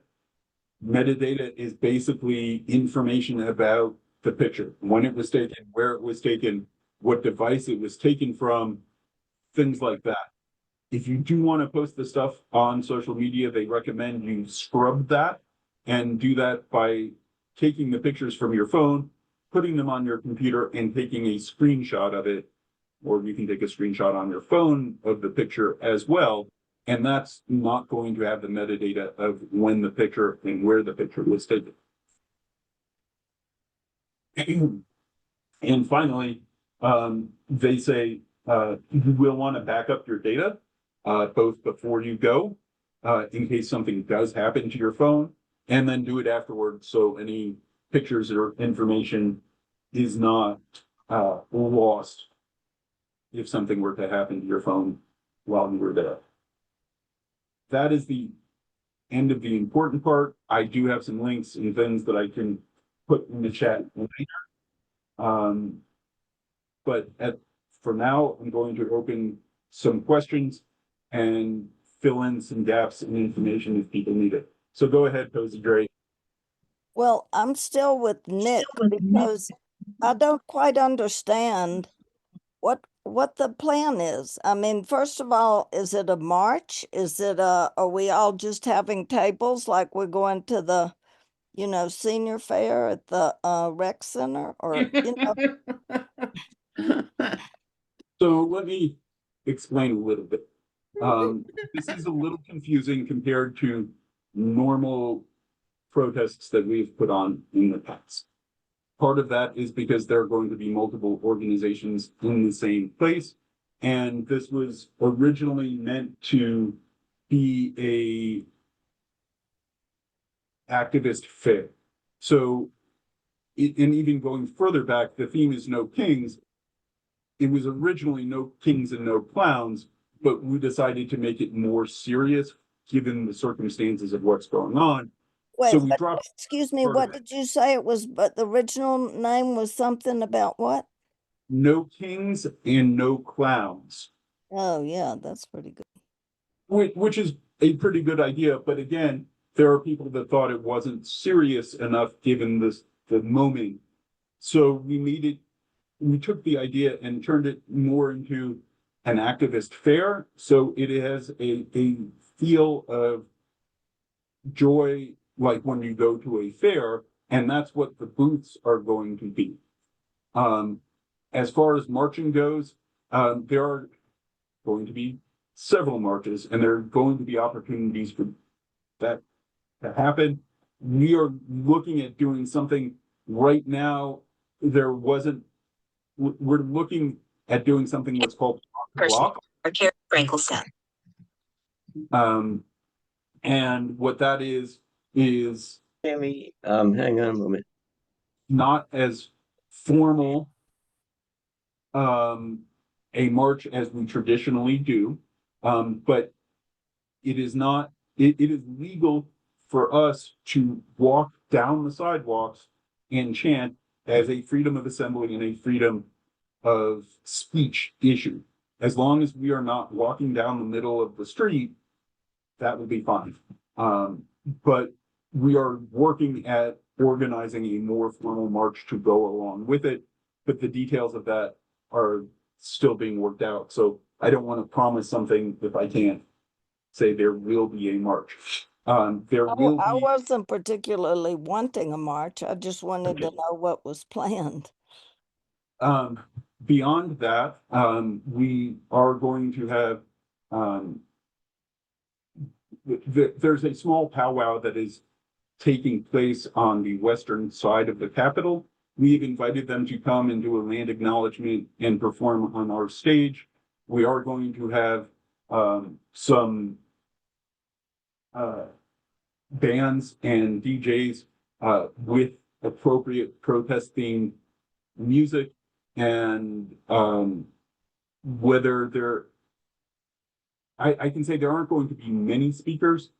Metadata is basically information about the picture, when it was taken, where it was taken, what device it was taken from, things like that. If you do want to post the stuff on social media, they recommend you scrub that and do that by taking the pictures from your phone, putting them on your computer, and taking a screenshot of it. Or you can take a screenshot on your phone of the picture as well. And that's not going to have the metadata of when the picture and where the picture was taken. And finally, they say you will want to back up your data both before you go, in case something does happen to your phone, and then do it afterwards so any pictures or information is not lost if something were to happen to your phone while you were there. That is the end of the important part. I do have some links and things that I can put in the chat later. But for now, I'm going to open some questions and fill in some gaps in information if people need it. So go ahead, Cozy Dre. Well, I'm still with Nick because I don't quite understand what the plan is. I mean, first of all, is it a march? Are we all just having tables like we're going to the, senior fair at the rec center or, So let me explain a little bit. This is a little confusing compared to normal protests that we've put on in the past. Part of that is because there are going to be multiple organizations in the same place. And this was originally meant to be a activist fair. So, and even going further back, the theme is no kings. It was originally no kings and no clowns, but we decided to make it more serious given the circumstances of what's going on. So we dropped excuse me, part of what did you say it was, but the original name was something about what? no kings and no clowns, Oh, yeah, that's pretty good. which is a pretty good idea. But again, there are people that thought it wasn't serious enough given the moment. So we took the idea and turned it more into an activist fair. So it has a feel of joy like when you go to a fair, and that's what the booths are going to be. As far as marching goes, there are going to be several marches, and there are going to be opportunities for that to happen. We are looking at doing something right now. We're looking at doing something what's called block. And what that is Sammy, hang on a moment. not as formal a march as we traditionally do, but it is not. It is legal for us to walk down the sidewalks and chant as a freedom of assembly and a freedom of speech issue. As long as we are not walking down the middle of the street, that will be fine. But we are working at organizing a more formal march to go along with it, but the details of that are still being worked out. So I don't want to promise something if I can't say there will be a march. There will I be, wasn't particularly wanting a march. I just wanted to know what was planned. beyond that, we are going to have, there's a small powwow that is taking place on the western side of the Capitol. We've invited them to come and do a land acknowledgement and perform on our stage. We are going to have some bands and DJs with appropriate protest themed music, and whether there, I can say there aren't going to be many speakers.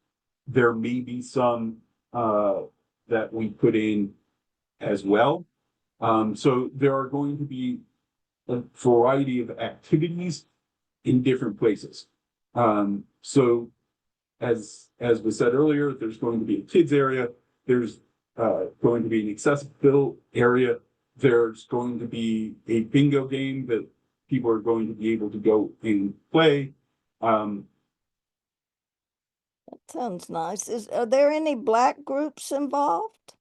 There may be some that we put in as well. So there are going to be a variety of activities in different places. So as was said earlier, there's going to be a kids area. There's going to be an accessible area. There's going to be a bingo game that people are going to be able to go and play. That sounds nice. Are there any Black groups involved?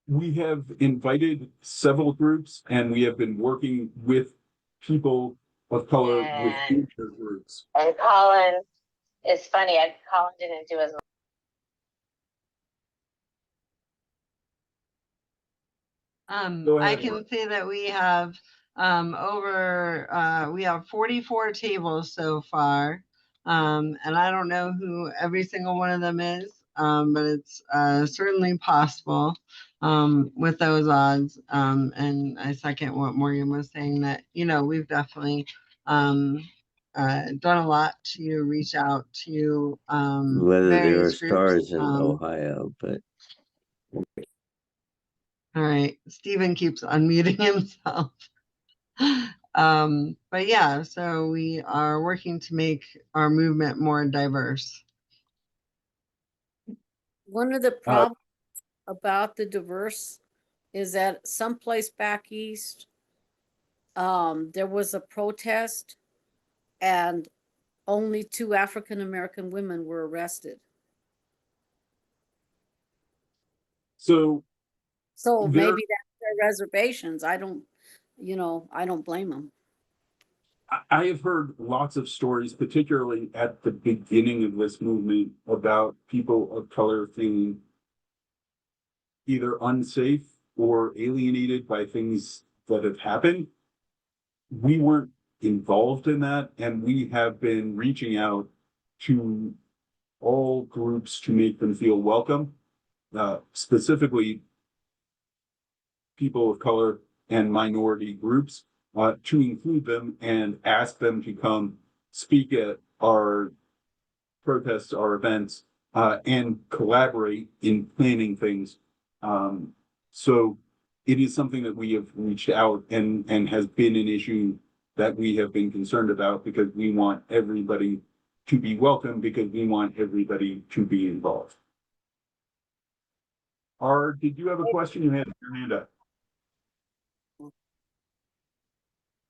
We have invited several groups, and we have been working with people of color within their groups. And Colin, it's funny, Colin didn't do as I can say that we have we have 44 tables so far. And I don't know who every single one of them is, but it's certainly possible with those odds. And I second what Morgan was saying, that, you know, we've definitely done a lot to reach out to Whether there are various stars groups. in Ohio, but All right, Stephen keeps unmuting himself. But yeah, so we are working to make our movement more diverse. One of the problems about the diverse is that someplace back east, there was a protest and only 2 African-American women were arrested. So maybe that's their reservations. I don't blame them. I have heard lots of stories, particularly at the beginning of this movement, about people of color feeling either unsafe or alienated by things that have happened. We weren't involved in that, and we have been reaching out to all groups to make them feel welcome, specifically people of color and minority groups, to include them and ask them to come speak at our protests, our events, and collaborate in planning things. So it is something that we have reached out and has been an issue that we have been concerned about because we want everybody to be welcome, because we want everybody to be involved. Did you have a question you had your hand up?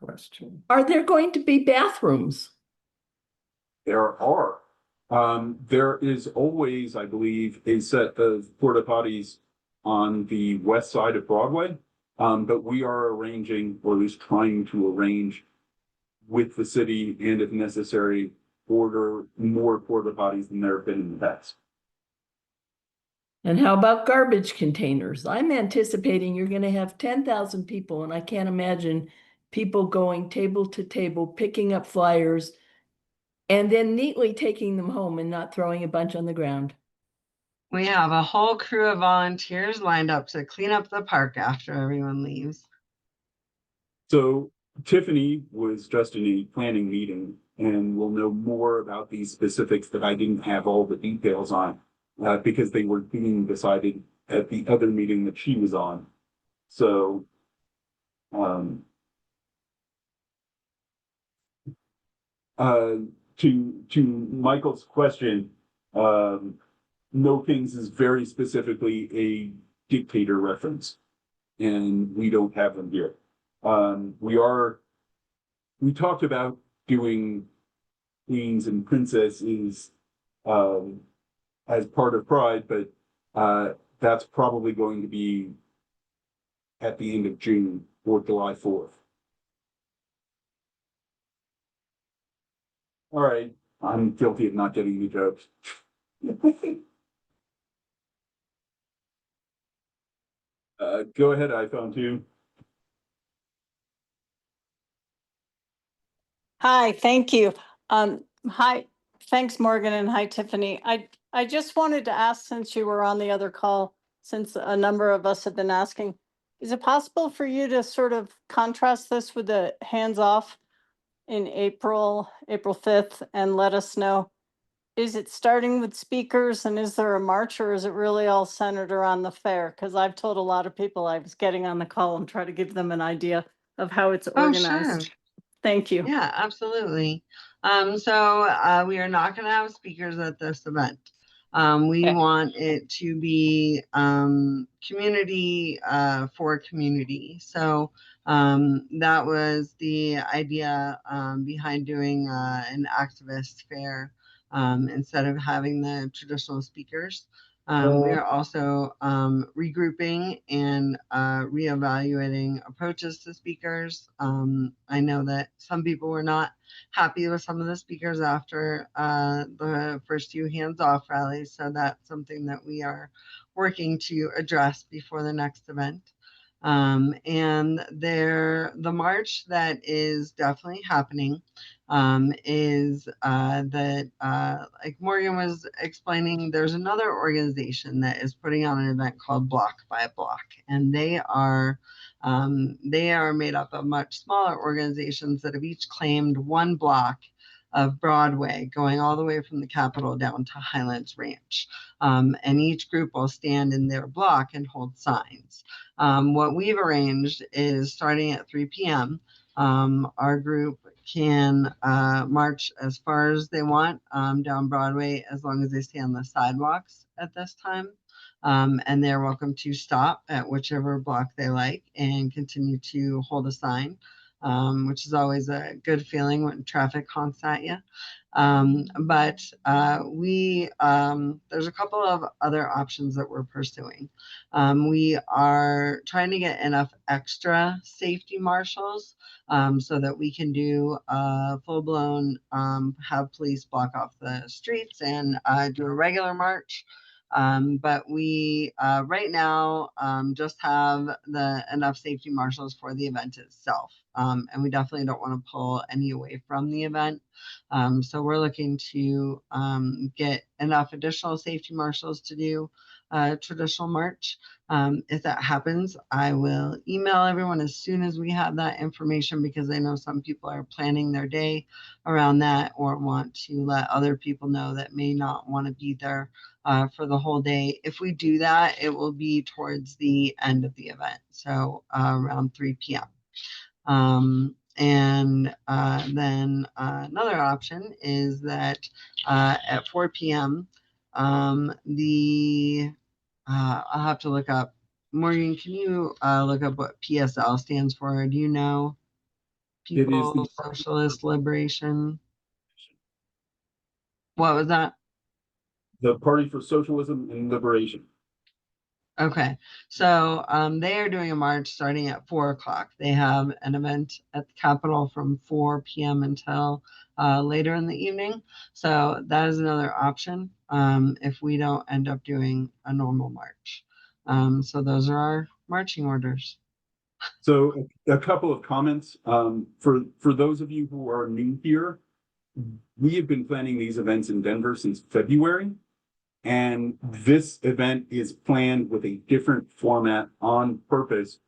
Question. Are there going to be bathrooms? There are. There is always, I believe, a set of porta potties on the west side of Broadway. But we are arranging, or at least trying to arrange with the city, and if necessary, order more porta potties than there have been in the past. And how about garbage containers? I'm anticipating you're going to have 10,000 people, and I can't imagine people going table to table, picking up flyers, and then neatly taking them home and not throwing a bunch on the ground. We have a whole crew of volunteers lined up to clean up the park after everyone leaves. So Tiffany was just in a planning meeting and will know more about these specifics that I didn't have all the details on, because they were being decided at the other meeting that she was on. So, to Michael's question, No Kings is very specifically a dictator reference, and we don't have them here. We talked about doing queens and princesses as part of Pride, but that's probably going to be at the end of June or July 4th. All right, I'm guilty of not getting the jokes. Go ahead, iPhone 2. Hi, thank you. Hi, thanks, Morgan, and hi, Tiffany. I just wanted to ask, since you were on the other call, since a number of us have been asking, is it possible for you to sort of contrast this with the hands-off in April 5th, and let us know, is it starting with speakers and is there a march, or is it really all centered around the fair? Because I've told a lot of people I was getting on the call and try to give them an idea of how it's Oh, organized. sure. Thank you. Yeah, absolutely. We are not going to have speakers at this event. We Okay. want it to be community for community. So that was the idea behind doing an activist fair instead of having the traditional speakers. We are also regrouping and reevaluating approaches to speakers. I know that some people were not happy with some of the speakers after the first few hands-off rallies, so that's something that we are working to address before the next event. And the march that is definitely happening is that, like Morgan was explaining, there's another organization that is putting on an event called Block by Block, and they are made up of much smaller organizations that have each claimed one block of Broadway, going all the way from the Capitol down to Highlands Ranch. And each group will stand in their block and hold signs. What we've arranged is, starting at 3 p.m., our group can march as far as they want down Broadway, as long as they stay on the sidewalks at this time. And they're welcome to stop at whichever block they like and continue to hold a sign. which is always a good feeling when traffic honks at you. But there's a couple of other options that we're pursuing. We are trying to get enough extra safety marshals so that we can do a full-blown, have police block off the streets and do a regular march. But we right now just have enough safety marshals for the event itself. And we definitely don't want to pull any away from the event. So we're looking to get enough additional safety marshals to do a traditional march. If that happens, I will email everyone as soon as we have that information, because I know some people are planning their day around that or want to let other people know that may not want to be there for the whole day. If we do that, it will be towards the end of the event, so around 3 p.m. And then another option is that at 4 p.m. I'll have to look up. Morgan, can you look up what PSL stands for? Do you know? It is the People Socialist Liberation. What was that? Party for Socialism and Liberation. Okay, so they are doing a march starting at 4 o'clock. They have an event at the Capitol from 4 p.m. until later in the evening. So that is another option if we don't end up doing a normal march. So those are our marching orders. So a couple of comments. For those of you who are new here, we have been planning these events in Denver since February. And this event is planned with a different format on purpose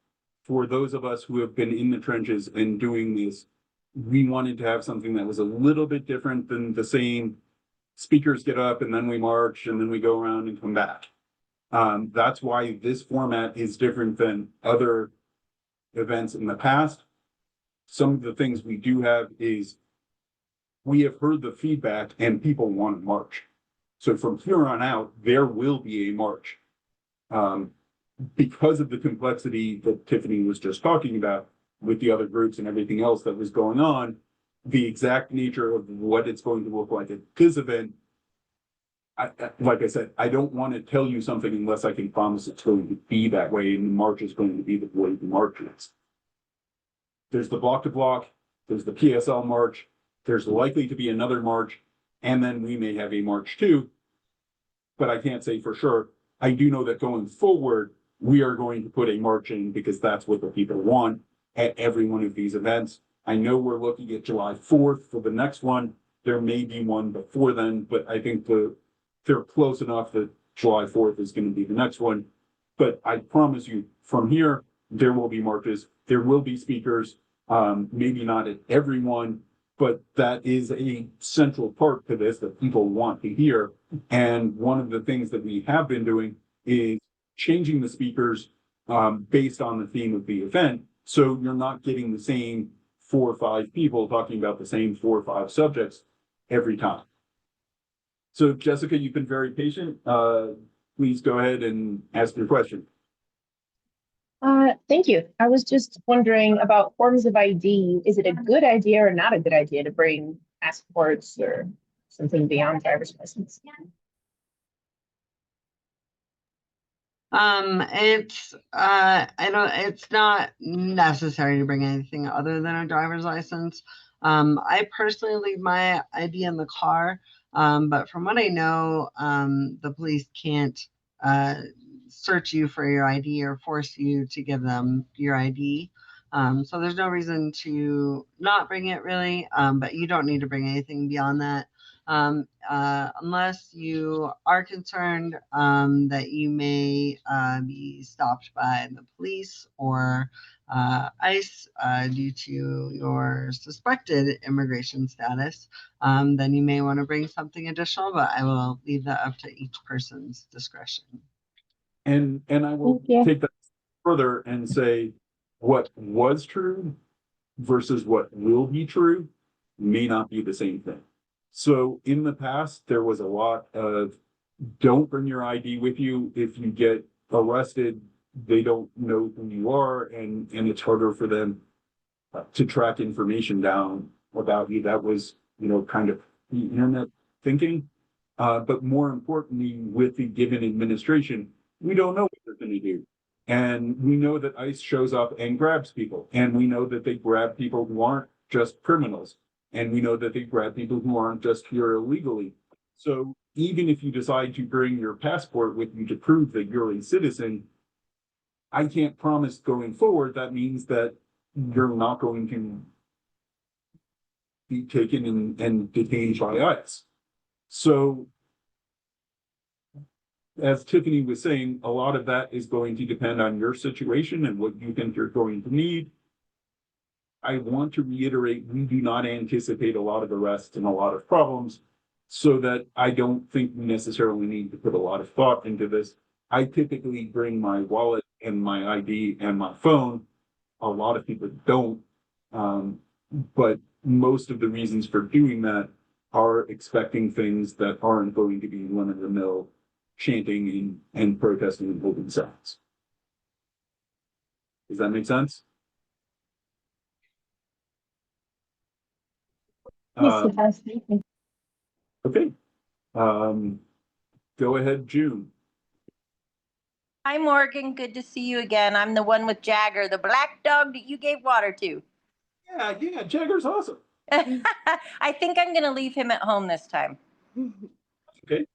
for those of us who have been in the trenches and doing this. We wanted to have something that was a little bit different than the same speakers get up and then we march and then we go around and come back. That's why this format is different than other events in the past. Some of the things we do have is we have heard the feedback and people want to march. So from here on out, there will be a march. Because of the complexity that Tiffany was just talking about with the other groups and everything else that was going on, the exact nature of what it's going to look like at this event, like I said, I don't want to tell you something unless I can promise it's going to be that way and the march is going to be the way the march is. There's the block to block, there's the PSL march, there's likely to be another march, and then we may have a march too, but I can't say for sure. I do know that going forward, we are going to put a march in because that's what the people want at every one of these events. I know we're looking at July 4th for the next one. There may be one before then, but I think they're close enough that July 4th is going to be the next one. But I promise you, from here, there will be marches, there will be speakers, maybe not at every one, but that is a central part to this that people want to hear. And one of the things that we have been doing is changing the speakers based on the theme of the event. So you're not getting the same 4 or 5 people talking about the same 4 or 5 subjects every time. So Jessica, you've been very patient. Please go ahead and ask your question. Thank you. I was just wondering about forms of ID. Is it a good idea or not a good idea to bring passports or something beyond driver's license? It's not necessary to bring anything other than a driver's license. I personally leave my ID in the car, but from what I know, the police can't search you for your ID or force you to give them your ID. So there's no reason to not bring it really, but you don't need to bring anything beyond that. Unless you are concerned that you may be stopped by the police or ICE due to your suspected immigration status, then you may want to bring something additional, but I will leave that up to each person's discretion. And I will take that further and say what was true versus what will be true may not be the same thing. So in the past, there was a lot of don't bring your ID with you. If you get arrested, they don't know who you are and it's harder for them to track information down about you. That was, kind of the internet thinking. But more importantly, with the given administration, we don't know what they're going to do. And we know that ICE shows up and grabs people. And we know that they grab people who aren't just criminals. And we know that they grab people who aren't just here illegally. So even if you decide to bring your passport with you to prove that you're a citizen, I can't promise going forward that means that you're not going to be taken and detained by ICE. So as Tiffany was saying, a lot of that is going to depend on your situation and what you think you're going to need. I want to reiterate, we do not anticipate a lot of arrests and a lot of problems, so that I don't think we necessarily need to put a lot of thought into this. I typically bring my wallet and my ID and my phone. A lot of people don't, but most of the reasons for doing that are expecting things that aren't going to be run-of-the-mill chanting and protesting and holding signs. Does that make sense? Yes, it has. Thank you. Okay. Go ahead, June. Hi, Morgan. Good to see you again. I'm the one with Jagger, the black dog that you gave water to. Yeah, Jagger's awesome. I think I'm going to leave him at home this time. Okay.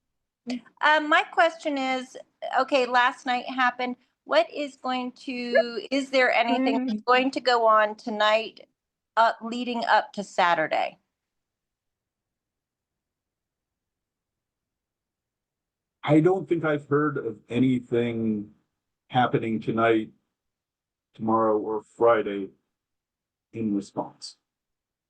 My question is, okay, last night happened. Is there anything that's going to go on tonight leading up to Saturday? I don't think I've heard of anything happening tonight, tomorrow, or Friday in response.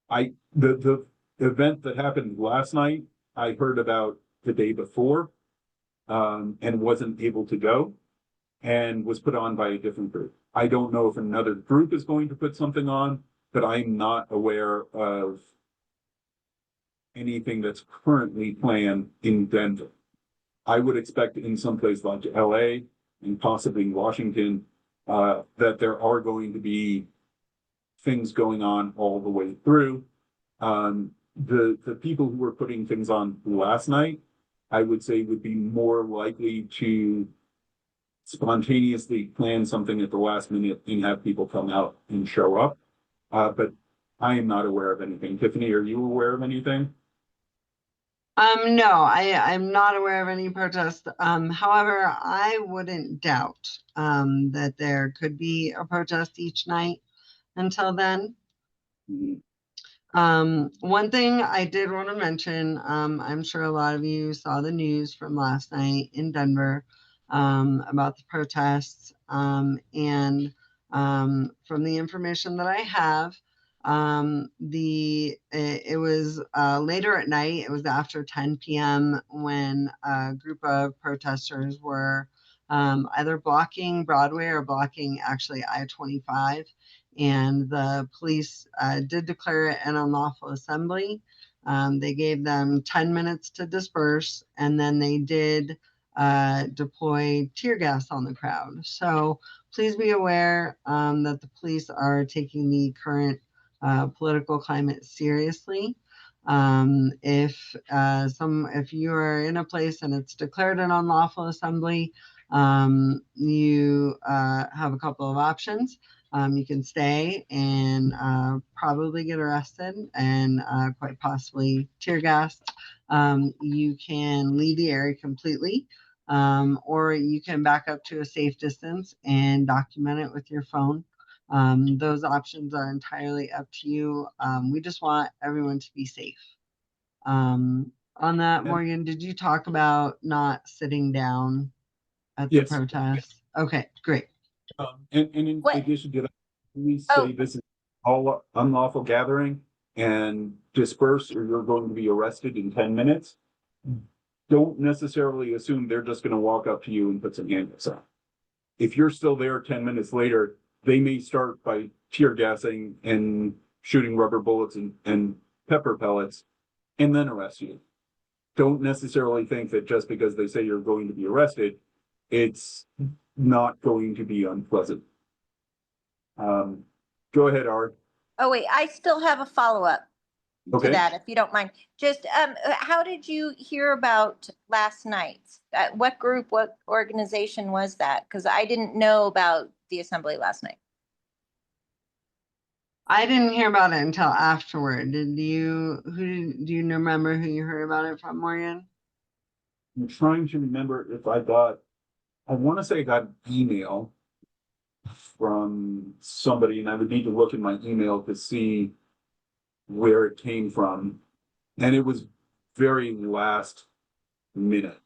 The event that happened last night, I heard about the day before, and wasn't able to go, and was put on by a different group. I don't know if another group is going to put something on, but I'm not aware of anything that's currently planned in Denver. I would expect in some place like LA and possibly Washington, that there are going to be things going on all the way through. The people who were putting things on last night, I would say would be more likely to spontaneously plan something at the last minute and have people come out and show up. But I am not aware of anything. Tiffany, are you aware of anything? No, I'm not aware of any protest. However, I wouldn't doubt that there could be a protest each night until then. One thing I did want to mention, I'm sure a lot of you saw the news from last night in Denver about the protests. And from the information that I have, it was later at night. It was after 10 p.m. when a group of protesters were either blocking Broadway or blocking actually I-25. And the police did declare it an unlawful assembly. They gave them 10 minutes to disperse, and then they did deploy tear gas on the crowd. So please be aware that the police are taking the current political climate seriously. If you are in a place and it's declared an unlawful assembly, you have a couple of options. You can stay and probably get arrested and quite possibly tear gassed. You can leave the area completely, or you can back up to a safe distance and document it with your phone. Those options are entirely up to you. We just want everyone to be safe. On that, Morgan, did you talk about not sitting down at the protest? Okay, great. And in addition to that, we say this is all unlawful gathering and disperse or you're going to be arrested in 10 minutes. Don't necessarily assume they're just going to walk up to you and put some handcuffs on. If you're still there 10 minutes later, they may start by tear gassing and shooting rubber bullets and pepper pellets and then arrest you. Don't necessarily think that just because they say you're going to be arrested, it's not going to be unpleasant. Go ahead, Art. Oh, wait, I still have a follow-up to Okay. that, if you don't mind. Just, how did you hear about last night's? What group, what organization was that? Because I didn't know about the assembly last night. I didn't hear about it until afterward. Did you? Do you remember who you heard about it from, Morgan? I'm trying to remember if I want to say I got an email from somebody, and I would need to look in my email to see where it came from. And it was very last minute.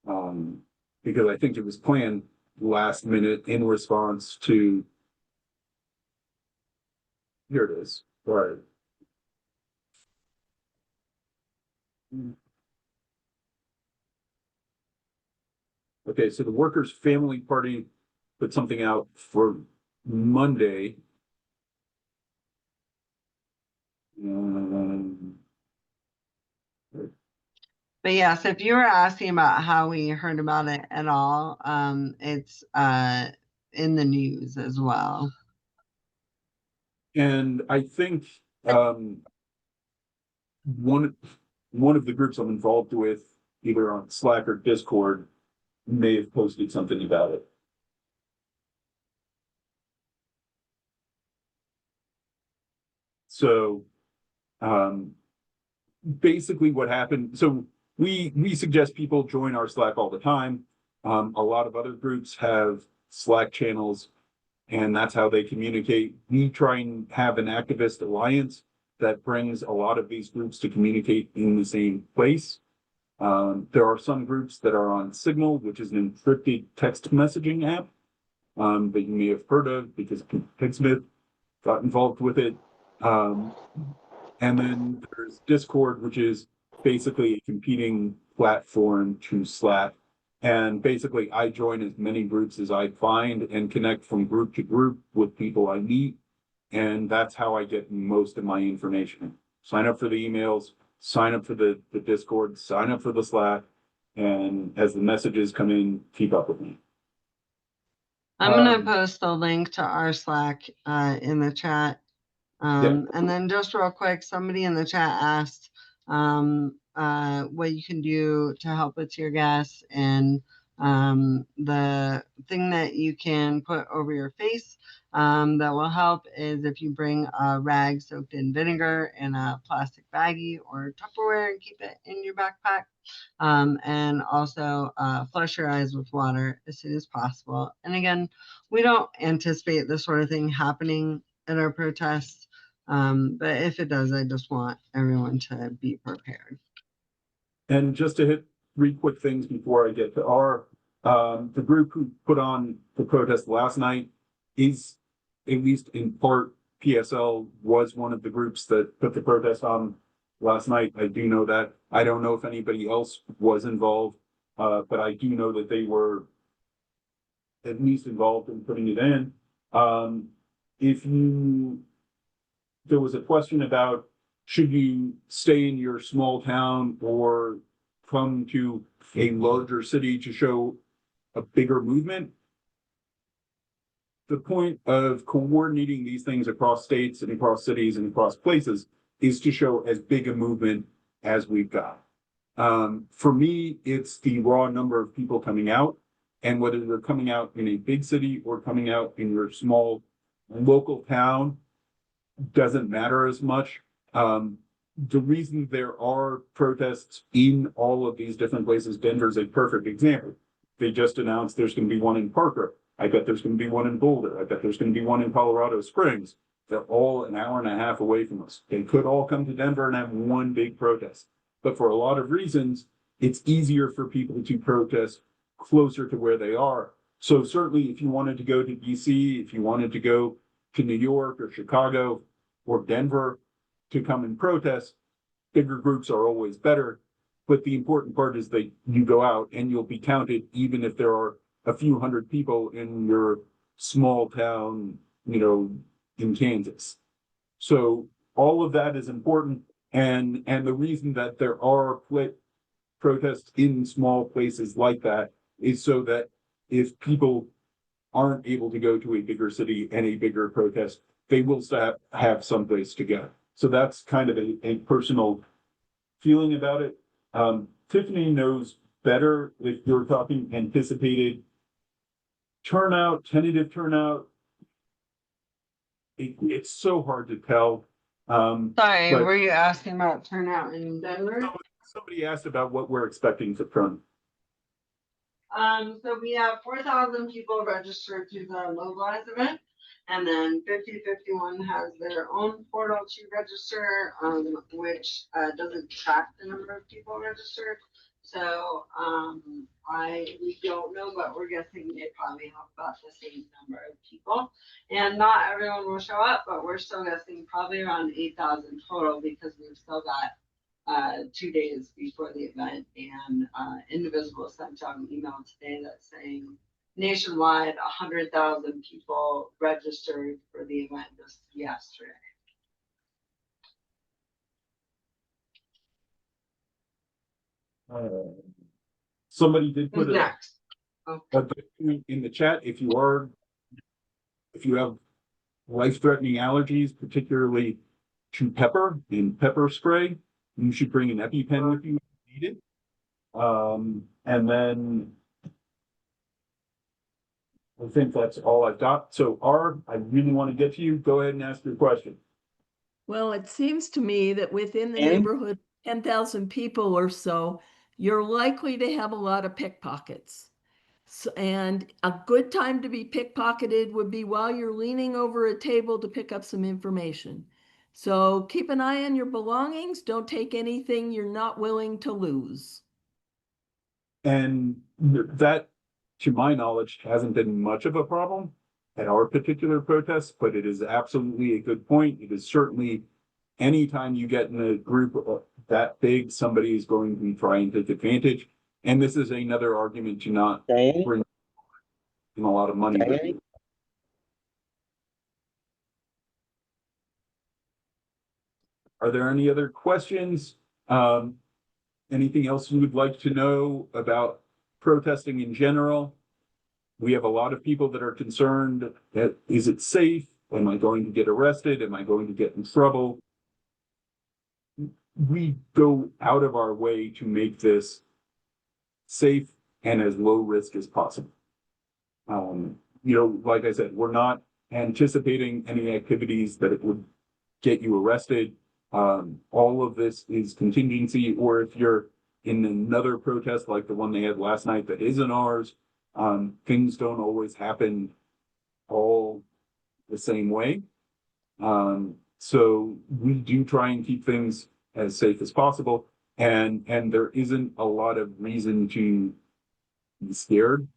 Because I think it was planned last minute in response to, here it is, right. Okay, so the Workers' Family Party put something out for Monday. But yes, if you were asking about how we heard about it at all, it's in the news as well. And I think one of the groups I'm involved with, either on Slack or Discord, may have posted something about it. So basically what happened, so we suggest people join our Slack all the time. A lot of other groups have Slack channels, and that's how they communicate. We try and have an activist alliance that brings a lot of these groups to communicate in the same place. There are some groups that are on Signal, which is an encrypted text messaging app that you may have heard of because Pigsmith got involved with it. And then there's Discord, which is basically a competing platform to Slack. And basically, I join as many groups as I find and connect from group to group with people I meet. And that's how I get most of my information. Sign up for the emails, sign up for the Discord, sign up for the Slack. And as the messages come in, keep up with me. I'm gonna post the link to our Slack in the chat. And then just real quick, somebody in the chat asked what you can do to help with your gas, and the thing that you can put over your face that will help is if you bring a rag soaked in vinegar in a plastic baggie or Tupperware and keep it in your backpack. And also flush your eyes with water as soon as possible. And again, we don't anticipate this sort of thing happening at our protests. But if it does, I just want everyone to be prepared. And just to hit 3 quick things before I get to our, the group who put on the protest last night is, at least in part, PSL was one of the groups that put the protest on last night. I do know that. I don't know if anybody else was involved, but I do know that they were at least involved in putting it in. There was a question about, should you stay in your small town or come to a larger city to show a bigger movement? The point of coordinating these things across states and across cities and across places is to show as big a movement as we've got. For me, it's the raw number of people coming out, and whether they're coming out in a big city or coming out in your small local town doesn't matter as much. The reason there are protests in all of these different places, Denver's a perfect example. They just announced there's going to be one in Parker. I bet there's going to be one in Boulder. I bet there's going to be one in Colorado Springs. They're all an hour and a half away from us. They could all come to Denver and have one big protest. But for a lot of reasons, it's easier for people to protest closer to where they are. So certainly if you wanted to go to DC, if you wanted to go to New York or Chicago or Denver to come and protest, bigger groups are always better. But the important part is that you go out and you'll be counted, even if there are a few hundred people in your small town, in Kansas. So all of that is important. And the reason that there are protests in small places like that is so that if people aren't able to go to a bigger city and a bigger protest, they will have someplace to go. So that's kind of a personal feeling about it. Tiffany knows better if you're talking anticipated turnout, tentative turnout. It's so hard to tell. Sorry, but were you asking about turnout in Denver? somebody asked about what we're expecting to turn. So we have 4,000 people registered to the Mobilize event. And then 5051 has their own portal to register, which doesn't track the number of people registered. So we don't know, but we're guessing they probably have about the same number of people. And not everyone will show up, but we're still guessing probably around 8,000 total because we've still got 2 days before the event, and Indivisible sent out an email today that's saying nationwide 100,000 people registered for the event just yesterday. Somebody did Who's put next? a good point in the chat. If you have life-threatening allergies, particularly to pepper and pepper spray, you should bring an EpiPen with you if needed. And then I think that's all I've got. So I really want to get to you. Go ahead and ask your question. Well, it seems to me that within the And- neighborhood, 10,000 people or so, you're likely to have a lot of pickpockets. So, and a good time to be pickpocketed would be while you're leaning over a table to pick up some information. So keep an eye on your belongings. Don't take anything you're not willing to lose. And that, to my knowledge, hasn't been much of a problem at our particular protest, but it is absolutely a good point. It is certainly anytime you get in a group that big, somebody is going to be trying to take advantage. And this is another argument to not Diane? bring in a lot of money. Diane? Are there any other questions? Anything else you would like to know about protesting in general? We have a lot of people that are concerned that is it safe? Am I going to get arrested? Am I going to get in trouble? We go out of our way to make this safe and as low risk as possible. Like I said, we're not anticipating any activities that it would get you arrested. All of this is contingency, or if you're in another protest like the one they had last night that isn't ours, things don't always happen all the same way. So we do try and keep things as safe as possible, and there isn't a lot of reason to be scared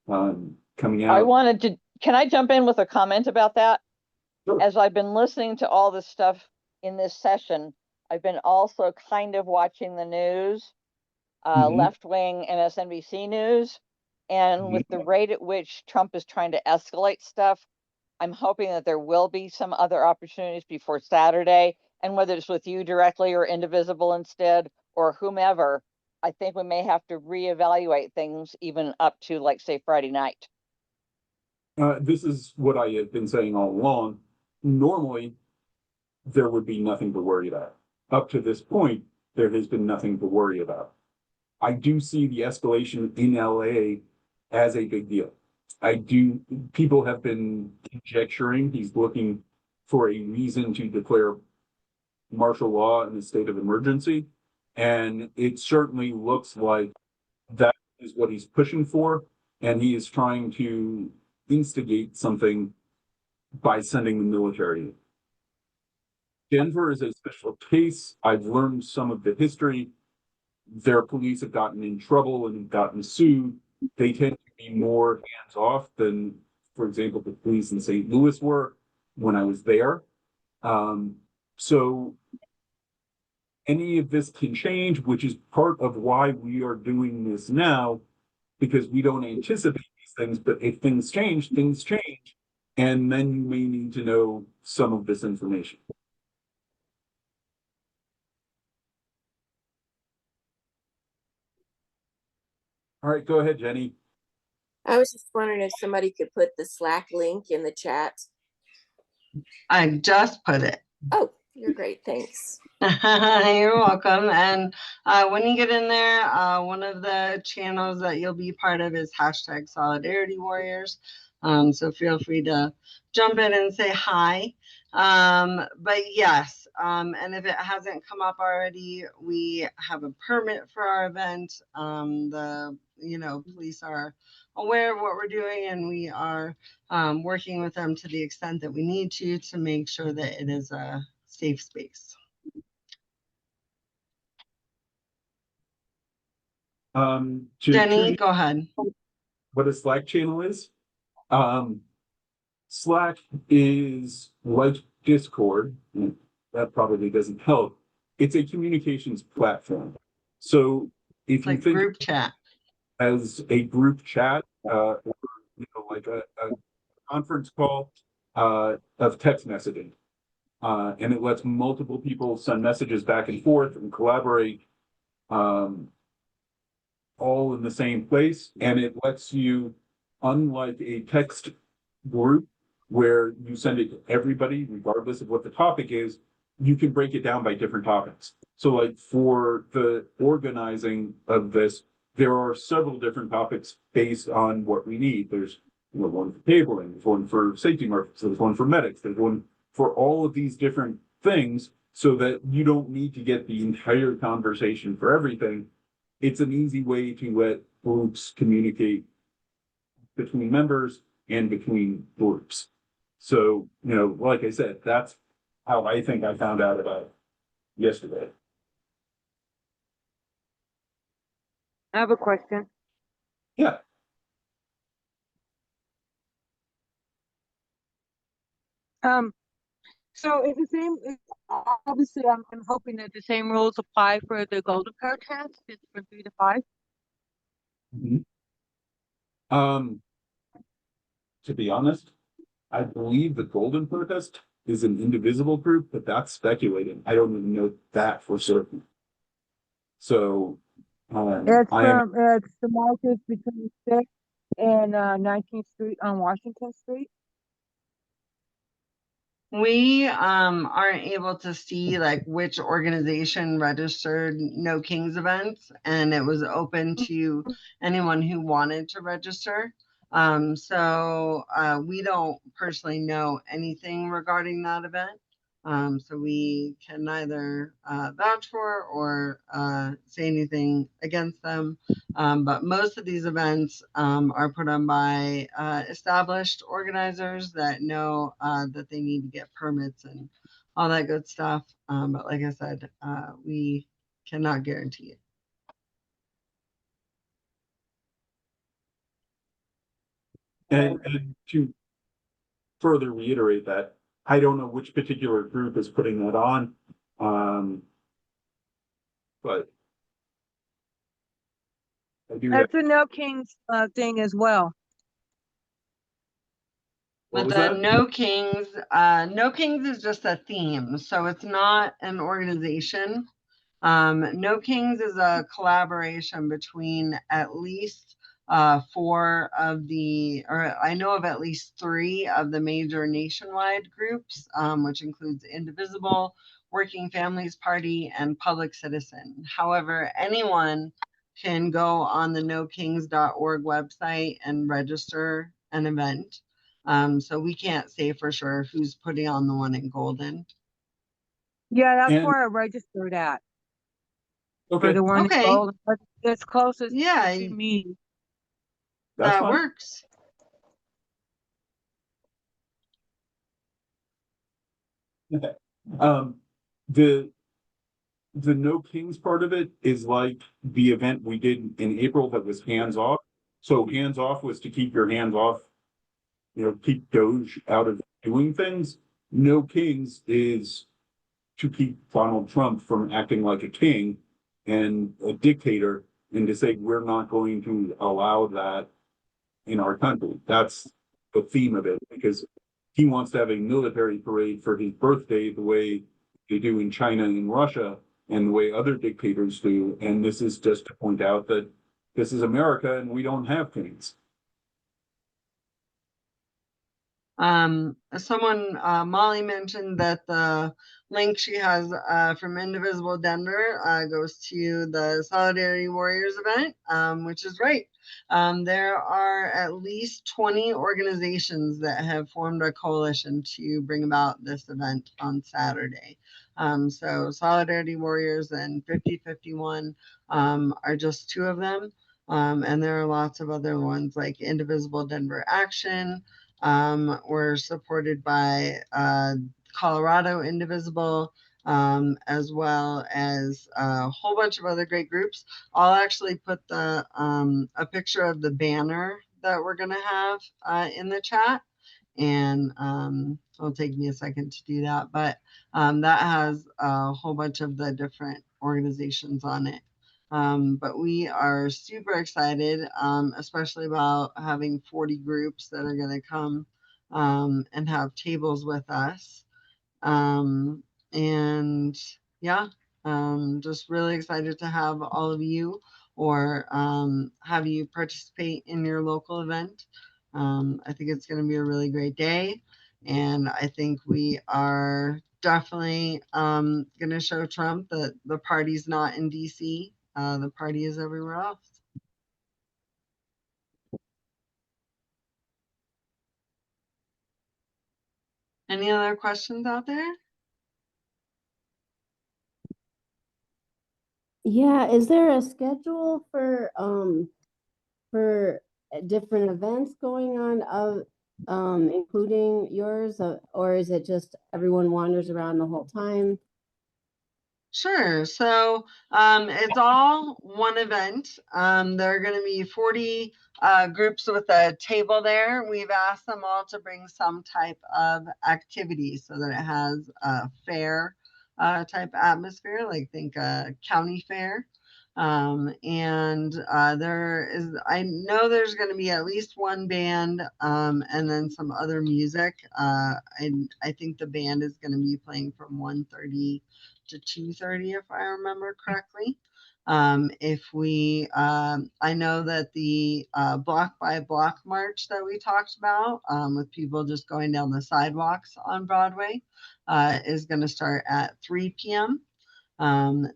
coming out. Can I jump in with a comment about that? Sure. As I've been listening to all this stuff in this session, I've been also kind of watching the news, left wing and MSNBC news. And with the rate at which Trump is trying to escalate stuff, I'm hoping that there will be some other opportunities before Saturday. And whether it's with you directly or Indivisible instead or whomever, I think we may have to reevaluate things even up to, like, say, Friday night. This is what I have been saying all along. Normally, there would be nothing to worry about. Up to this point, there has been nothing to worry about. I do see the escalation in LA as a big deal. People have been conjecturing he's looking for a reason to declare martial law in the state of emergency. And it certainly looks like that is what he's pushing for. And he is trying to instigate something by sending the military. Denver is a special case. I've learned some of the history. Their police have gotten in trouble and gotten sued. They tend to be more hands-off than, for example, the police in St. Louis were when I was there. So any of this can change, which is part of why we are doing this now, because we don't anticipate these things, but if things change, and then you may need to know some of this information. All right, go ahead, Jenny. I was just wondering if somebody could put the Slack link in the chat. I just put it. Oh, you're great. Thanks. You're welcome. And when you get in there, one of the channels that you'll be part of is hashtag Solidarity Warriors. So feel free to jump in and say hi. But yes, and if it hasn't come up already, we have a permit for our event. The police are aware of what we're doing, and we are working with them to the extent that we need to make sure that it is a safe space. Jenny, go ahead. What a Slack channel is. Slack is like Discord. That probably doesn't help. It's a communications platform. So if you Like think group chat. as a group chat, or, like a conference call of text messaging, and it lets multiple people send messages back and forth and collaborate. All in the same place, and it lets you, unlike a text group where you send it to everybody, regardless of what the topic is, you can break it down by different topics. So like for the organizing of this, there are several different topics based on what we need. There's one for tabling, there's one for safety markets, there's one for medics, there's one for all of these different things, so that you don't need to get the entire conversation for everything. It's an easy way to let groups communicate between members and between groups. So, like I said, that's how I think I found out about it yesterday. I have a question. Yeah. So it's the same. Obviously, I'm hoping that the same rules apply for the golden protest. It's from 3 to 5. Mm-hmm. To be honest, I believe the Golden Protest is an indivisible group, but that's speculating. I don't even know that for certain. So It's the markers between 6th and 19th Street on Washington Street. We aren't able to see like which organization registered No Kings events, and it was open to anyone who wanted to register. So we don't personally know anything regarding that event. So we can neither vouch for or say anything against them. But most of these events are put on by established organizers that know that they need to get permits and all that good stuff. But like I said, we cannot guarantee it. and to further reiterate that, I don't know which particular group is putting that on, but I do have. That's a No Kings thing as well. What But was the that? No Kings is just a theme, so it's not an organization. No Kings is a collaboration between at least 4 of the, or I know of at least 3 of the major nationwide groups, which includes Indivisible, Working Families Party, and Public Citizen. However, anyone can go on the nokings.org website and register an event. So we can't say for sure who's putting on the one in Golden. Yeah, that's where I registered at. Okay. For the one in Golden. It's closest to me. That works. The No Kings part of it is like the event we did in April that was hands off. So hands off was to keep your hands off, keep Doge out of doing things. No Kings is to keep Donald Trump from acting like a king and a dictator, and to say we're not going to allow that in our country. That's the theme of it, because he wants to have a military parade for his birthday the way they do in China and Russia and the way other dictators do. And this is just to point out that this is America and we don't have kings. Someone, Molly mentioned that the link she has from Indivisible Denver goes to the Solidarity Warriors event, which is right. There are at least 20 organizations that have formed a coalition to bring about this event on Saturday. So Solidarity Warriors and 5051 are just two of them. And there are lots of other ones like Indivisible Denver Action. We're supported by Colorado Indivisible, as well as a whole bunch of other great groups. I'll actually put the a picture of the banner that we're going to have in the chat. And it'll take me a second to do that, but that has a whole bunch of the different organizations on it. But we are super excited, especially about having 40 groups that are going to come and have tables with us. And yeah, just really excited to have all of you or have you participate in your local event. I think it's going to be a really great day. And I think we are definitely going to show Trump that the party's not in DC. The party is everywhere else. Any other questions out there? Yeah, is there a schedule for different events going on including yours, or is it just everyone wanders around the whole time? Sure. So it's all one event. There are going to be 40 groups with a table there. We've asked them all to bring some type of activity so that it has a fair type atmosphere, like think a county fair. There is, I know there's going to be at least one band and then some other music. I think the band is going to be playing from 1:30 to 2:30, if I remember correctly. I know that the block by block march that we talked about with people just going down the sidewalks on Broadway is going to start at 3 p.m.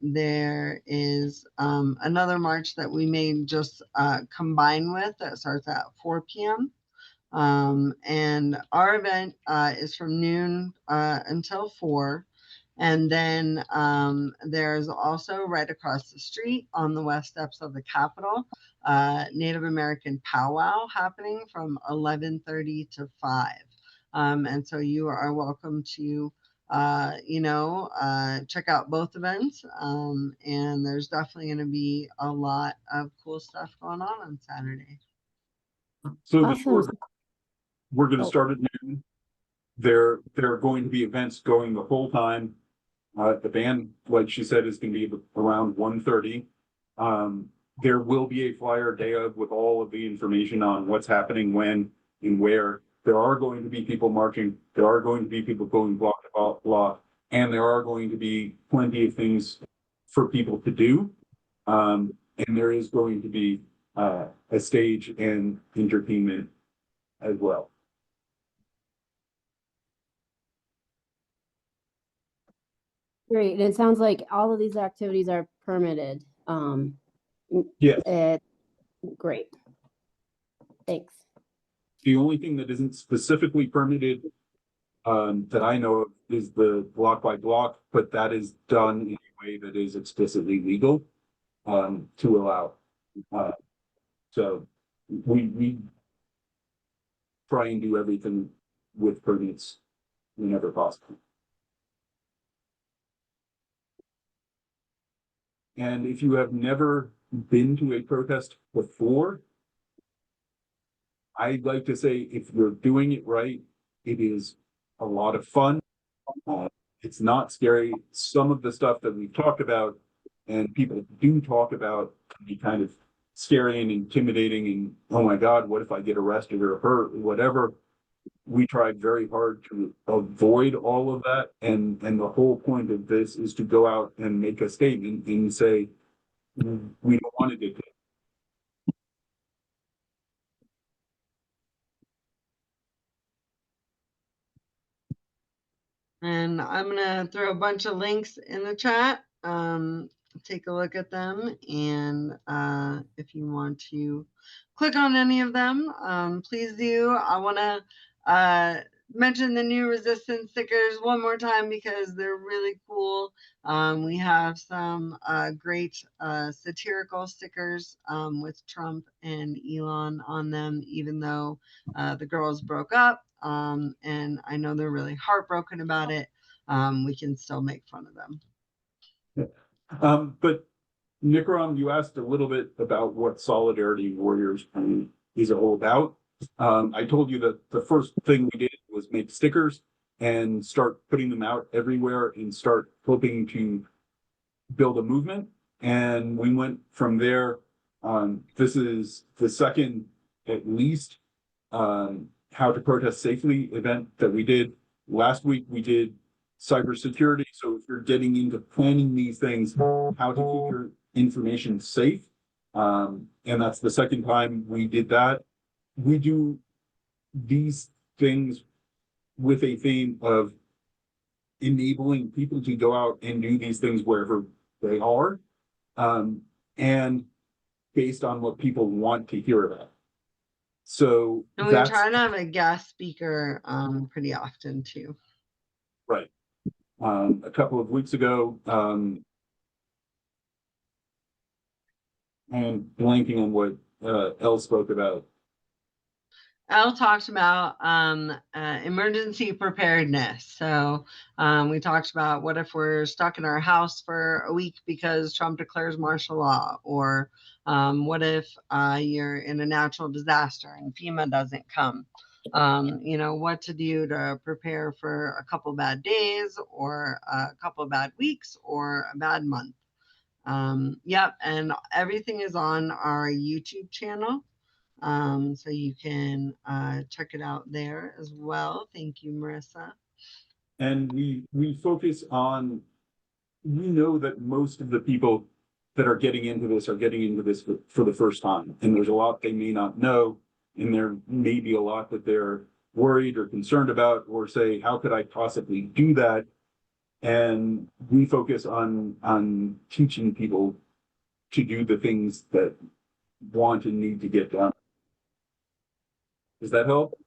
There is another march that we may just combine with that starts at 4 p.m. And our event is from noon until 4. And then there's also right across the street on the west steps of the Capitol, Native American powwow happening from 11:30 to 5. And so you are welcome to, check out both events. And there's definitely going to be a lot of cool stuff going on Saturday. So the Awesome. short, we're going to Oh. start at noon. There are going to be events going the whole time. The band, like she said, is going to be around 1:30. There will be a flyer day of with all of the information on what's happening, when, and where. There are going to be people marching. There are going to be people going block to block, and there are going to be plenty of things for people to do. And there is going to be a stage and entertainment as well. Great. And it sounds like all of these activities are permitted. Yes. Great. Thanks. The only thing that isn't specifically permitted that I know of is the block by block, but that is done in a way that is explicitly legal to allow. So we try and do everything with permits whenever possible. And if you have never been to a protest before, I'd like to say if you're doing it right, it is a lot of fun. It's not scary. Some of the stuff that we've talked about and people do talk about can be kind of scary and intimidating and, oh my God, what if I get arrested or hurt or whatever? We tried very hard to avoid all of that. And the whole point of this is to go out and make a statement and say, we don't want to do this. And I'm gonna throw a bunch of links in the chat. Take a look at them, and if you want to click on any of them, please do. I want to mention the new resistance stickers one more time because they're really cool. We have some great satirical stickers with Trump and Elon on them, even though the girls broke up. And I know they're really heartbroken about it. We can still make fun of them. But Nikram, you asked a little bit about what Solidarity Warriors is all about. I told you that the first thing we did was make stickers and start putting them out everywhere and start hoping to build a movement. And we went from there. This is the second, at least, How to Protest Safely event that we did. Last week we did cybersecurity. So if you're getting into planning these things, how to keep your information safe. And that's the second time we did that. We do these things with a theme of enabling people to go out and do these things wherever they are, and based on what people want to hear about. So and we try to have a guest speaker pretty often too. Right. A couple of weeks ago, and blanking on what Elle spoke about. Elle talked about emergency preparedness. So we talked about what if we're stuck in our house for a week because Trump declares martial law, or what if you're in a natural disaster and FEMA doesn't come. You know, what to do to prepare for a couple bad days or a couple bad weeks or a bad month. Yep, and everything is on our YouTube channel. So you can check it out there as well. Thank you, Marissa. And we focus on, we know that most of the people that are getting into this are getting into this for the first time. And there's a lot they may not know. And there may be a lot that they're worried or concerned about, or say, how could I possibly do that? And we focus on teaching people to do the things that want and need to get done. Does that help?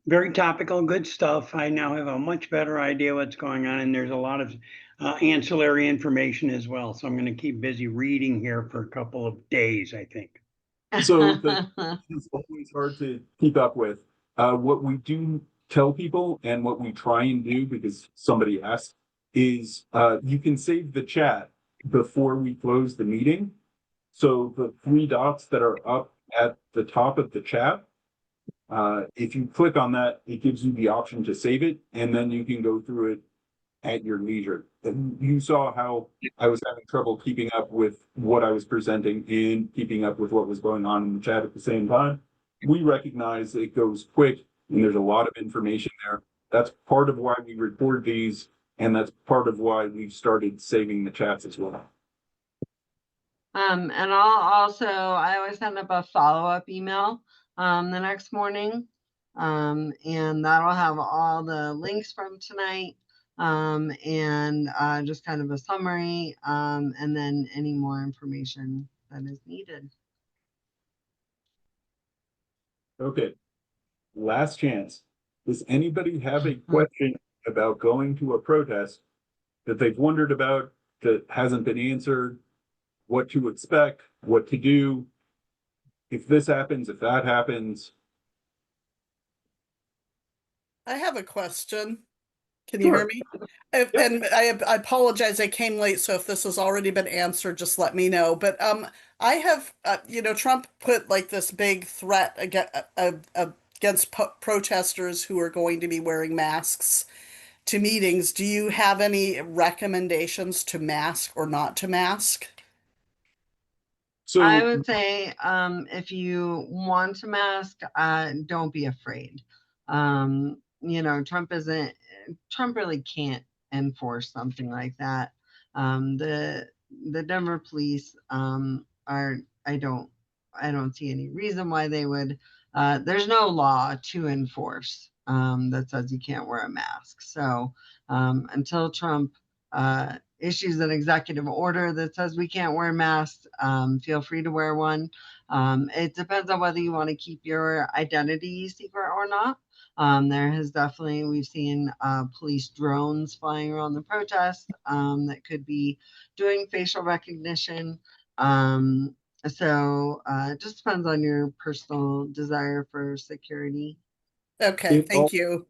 Very topical, good stuff. I now have a much better idea what's going on, and there's a lot of ancillary information as well. So I'm going to keep busy reading here for a couple of days, I think. So it's always hard to keep up with. What we do tell people and what we try and do, because somebody asked, is you can save the chat before we close the meeting. So the 3 dots that are up at the top of the chat, if you click on that, it gives you the option to save it, and then you can go through it at your leisure. And you saw how I was having trouble keeping up with what I was presenting and keeping up with what was going on in the chat at the same time. We recognize it goes quick and there's a lot of information there. That's part of why we record these, and that's part of why we've started saving the chats as well. And I always send up a follow-up email the next morning. And that'll have all the links from tonight, and just kind of a summary, and then any more information that is needed. Okay, last chance. Does anybody have a question about going to a protest that they've wondered about, that hasn't been answered? What to expect, what to do, if this happens, if that happens? I have a question. Can you hear me? And I apologize, I came late, so if this has already been answered, just let me know. But I have, Trump put like this big threat against protesters who are going to be wearing masks to meetings. Do you have any recommendations to mask or not to mask? So I would say, if you want to mask, don't be afraid. Trump really can't enforce something like that. The Denver police I don't see any reason why they would there's no law to enforce that says you can't wear a mask. So until Trump issues an executive order that says we can't wear masks, feel free to wear one. It depends on whether you want to keep your identity secret or not. There has definitely, we've seen police drones flying around the protest that could be doing facial recognition. So it just depends on your personal desire for security. Okay, thank you.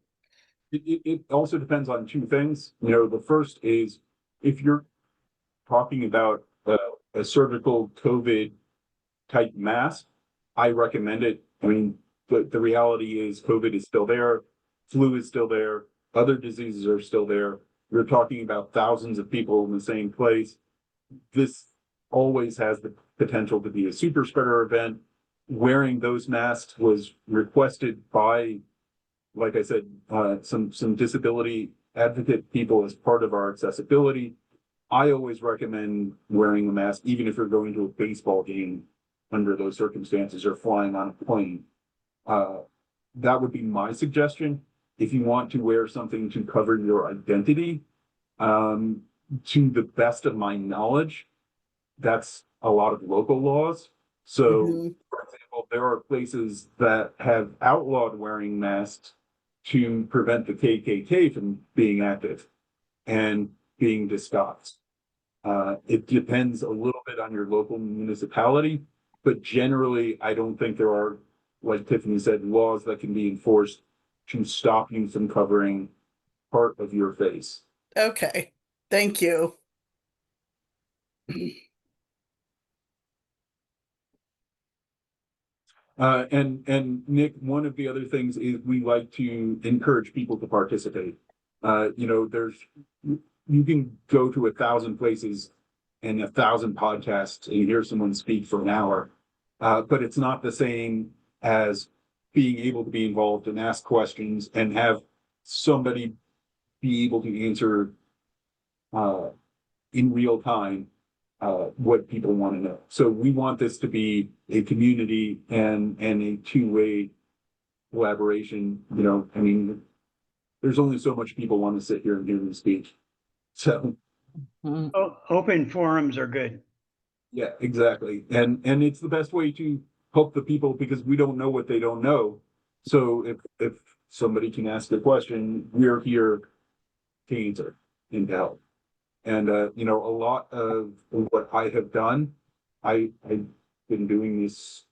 It also depends on two things. You know, the first is if you're talking about a surgical COVID type mask, I recommend it. I mean, the reality is COVID is still there, flu is still there, other diseases are still there. You're talking about thousands of people in the same place. This always has the potential to be a super spreader event. Wearing those masks was requested by, like I said, some disability advocate people as part of our accessibility. I always recommend wearing a mask, even if you're going to a baseball game under those circumstances or flying on a plane. That would be my suggestion. If you want to wear something to cover your identity, to the best of my knowledge, that's a lot of local laws. So, for example, there are places that have outlawed wearing masks to prevent the KKK from being active and being discussed. It depends a little bit on your local municipality, but generally, I don't think there are, like Tiffany said, laws that can be enforced to stop you from covering part of your face. Okay, thank you. And Nick, one of the other things is we like to encourage people to participate. You know, you can go to 1,000 places and 1,000 podcasts and hear someone speak for an hour, but it's not the same as being able to be involved and ask questions and have somebody be able to answer in real time what people want to know. So we want this to be a community and a two-way collaboration. You know, I mean, there's only so much people want to sit here and hear me speak. So open forums are good. yeah, exactly. And it's the best way to help the people because we don't know what they don't know. So if somebody can ask a question, we're here to answer and to help. And you know, a lot of what I have done, I've been doing this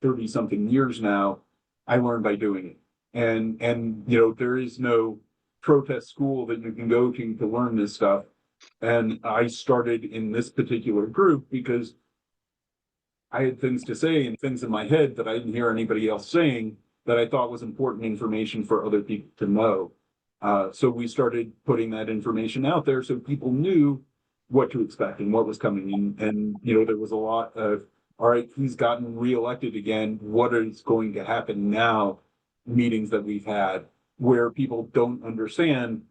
30 something years now. I learned by doing it. And you know, there is no protest school that you can go to learn this stuff. And I started in this particular group because I had things to say and things in my head that I didn't hear anybody else saying that I thought was important information for other people to know. So we started putting that information out there so people knew what to expect and what was coming. And you know, there was a lot of, all right, he's gotten reelected again. What is going to happen now? Meetings that we've had where people don't understand,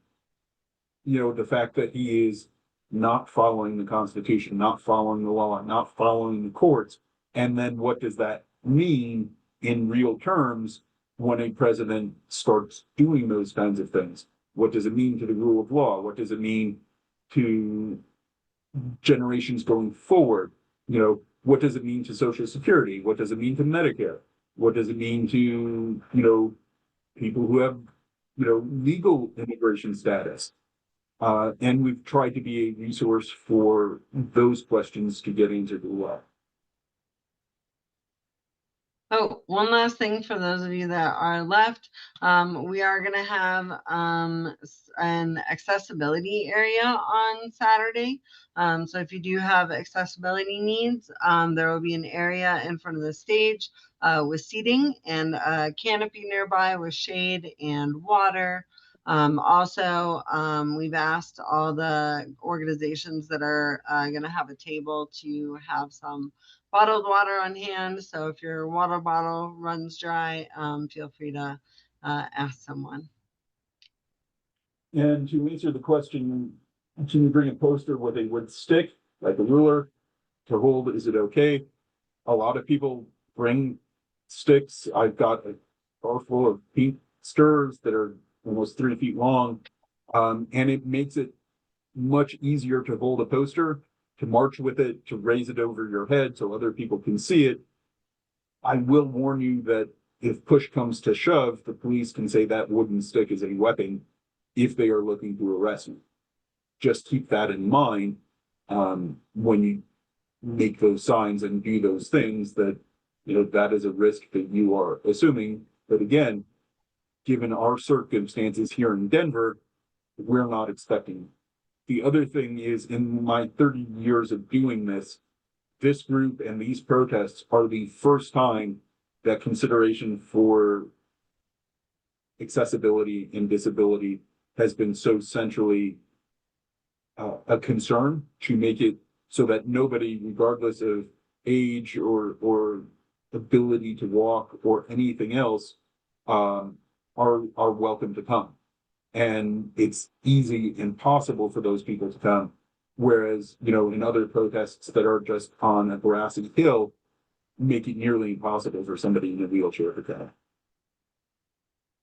you know, the fact that he is not following the Constitution, not following the law, not following the courts. And then what does that mean in real terms when a president starts doing those kinds of things? What does it mean to the rule of law? What does it mean to generations going forward? You know, what does it mean to Social Security? What does it mean to Medicare? What does it mean to, you know, people who have, you know, legal immigration status? And we've tried to be a resource for those questions to get answered as well. Oh, one last thing for those of you that are left. We are going to have an accessibility area on Saturday. So if you do have accessibility needs, there will be an area in front of the stage with seating and a canopy nearby with shade and water. Also, we've asked all the organizations that are going to have a table to have some bottled water on hand. So if your water bottle runs dry, feel free to ask someone. And to answer the question, can you bring a poster with a wood stick, like a ruler, to hold? Is it okay? A lot of people bring sticks. I've got a car full of pink stirs that are almost 3 feet long. And it makes it much easier to hold a poster, to march with it, to raise it over your head so other people can see it. I will warn you that if push comes to shove, the police can say that wooden stick is a weapon if they are looking to arrest you. Just keep that in mind when you make those signs and do those things, that that is a risk that you are assuming. But again, given our circumstances here in Denver, we're not expecting. The other thing is, in my 30 years of doing this group and these protests are the first time that consideration for accessibility and disability has been so centrally a concern, to make it so that nobody, regardless of age or ability to walk or anything else, are welcome to come. And it's easy and possible for those people to come. Whereas, in other protests that are just on a grassy hill, make it nearly impossible for somebody in a wheelchair to come.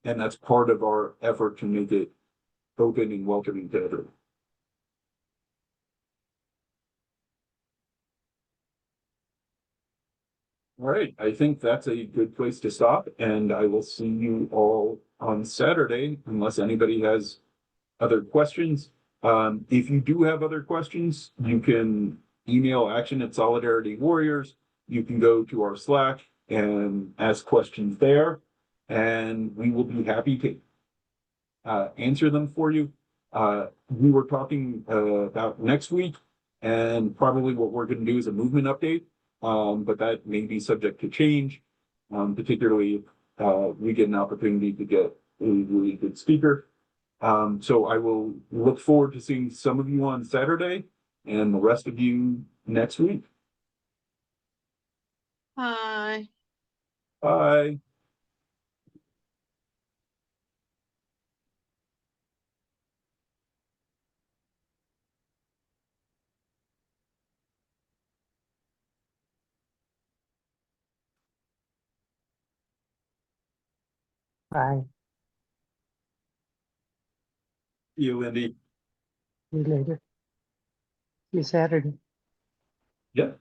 And that's part of our effort to make it open and welcoming to everyone. All right, I think that's a good place to stop, and I will see you all on Saturday, unless anybody has other questions. If you do have other questions, you can email action@Solidarity Warriors. You can go to our Slack and ask questions there, and we will be happy to answer them for you. We were talking about next week, and probably what we're going to do is a movement update, but that may be subject to change, particularly if we get an opportunity to get a really good speaker. So I will look forward to seeing some of you on Saturday and the rest of you next week. Bye. Bye. Bye. See you, Lindy. See you later. See you Saturday. Yeah.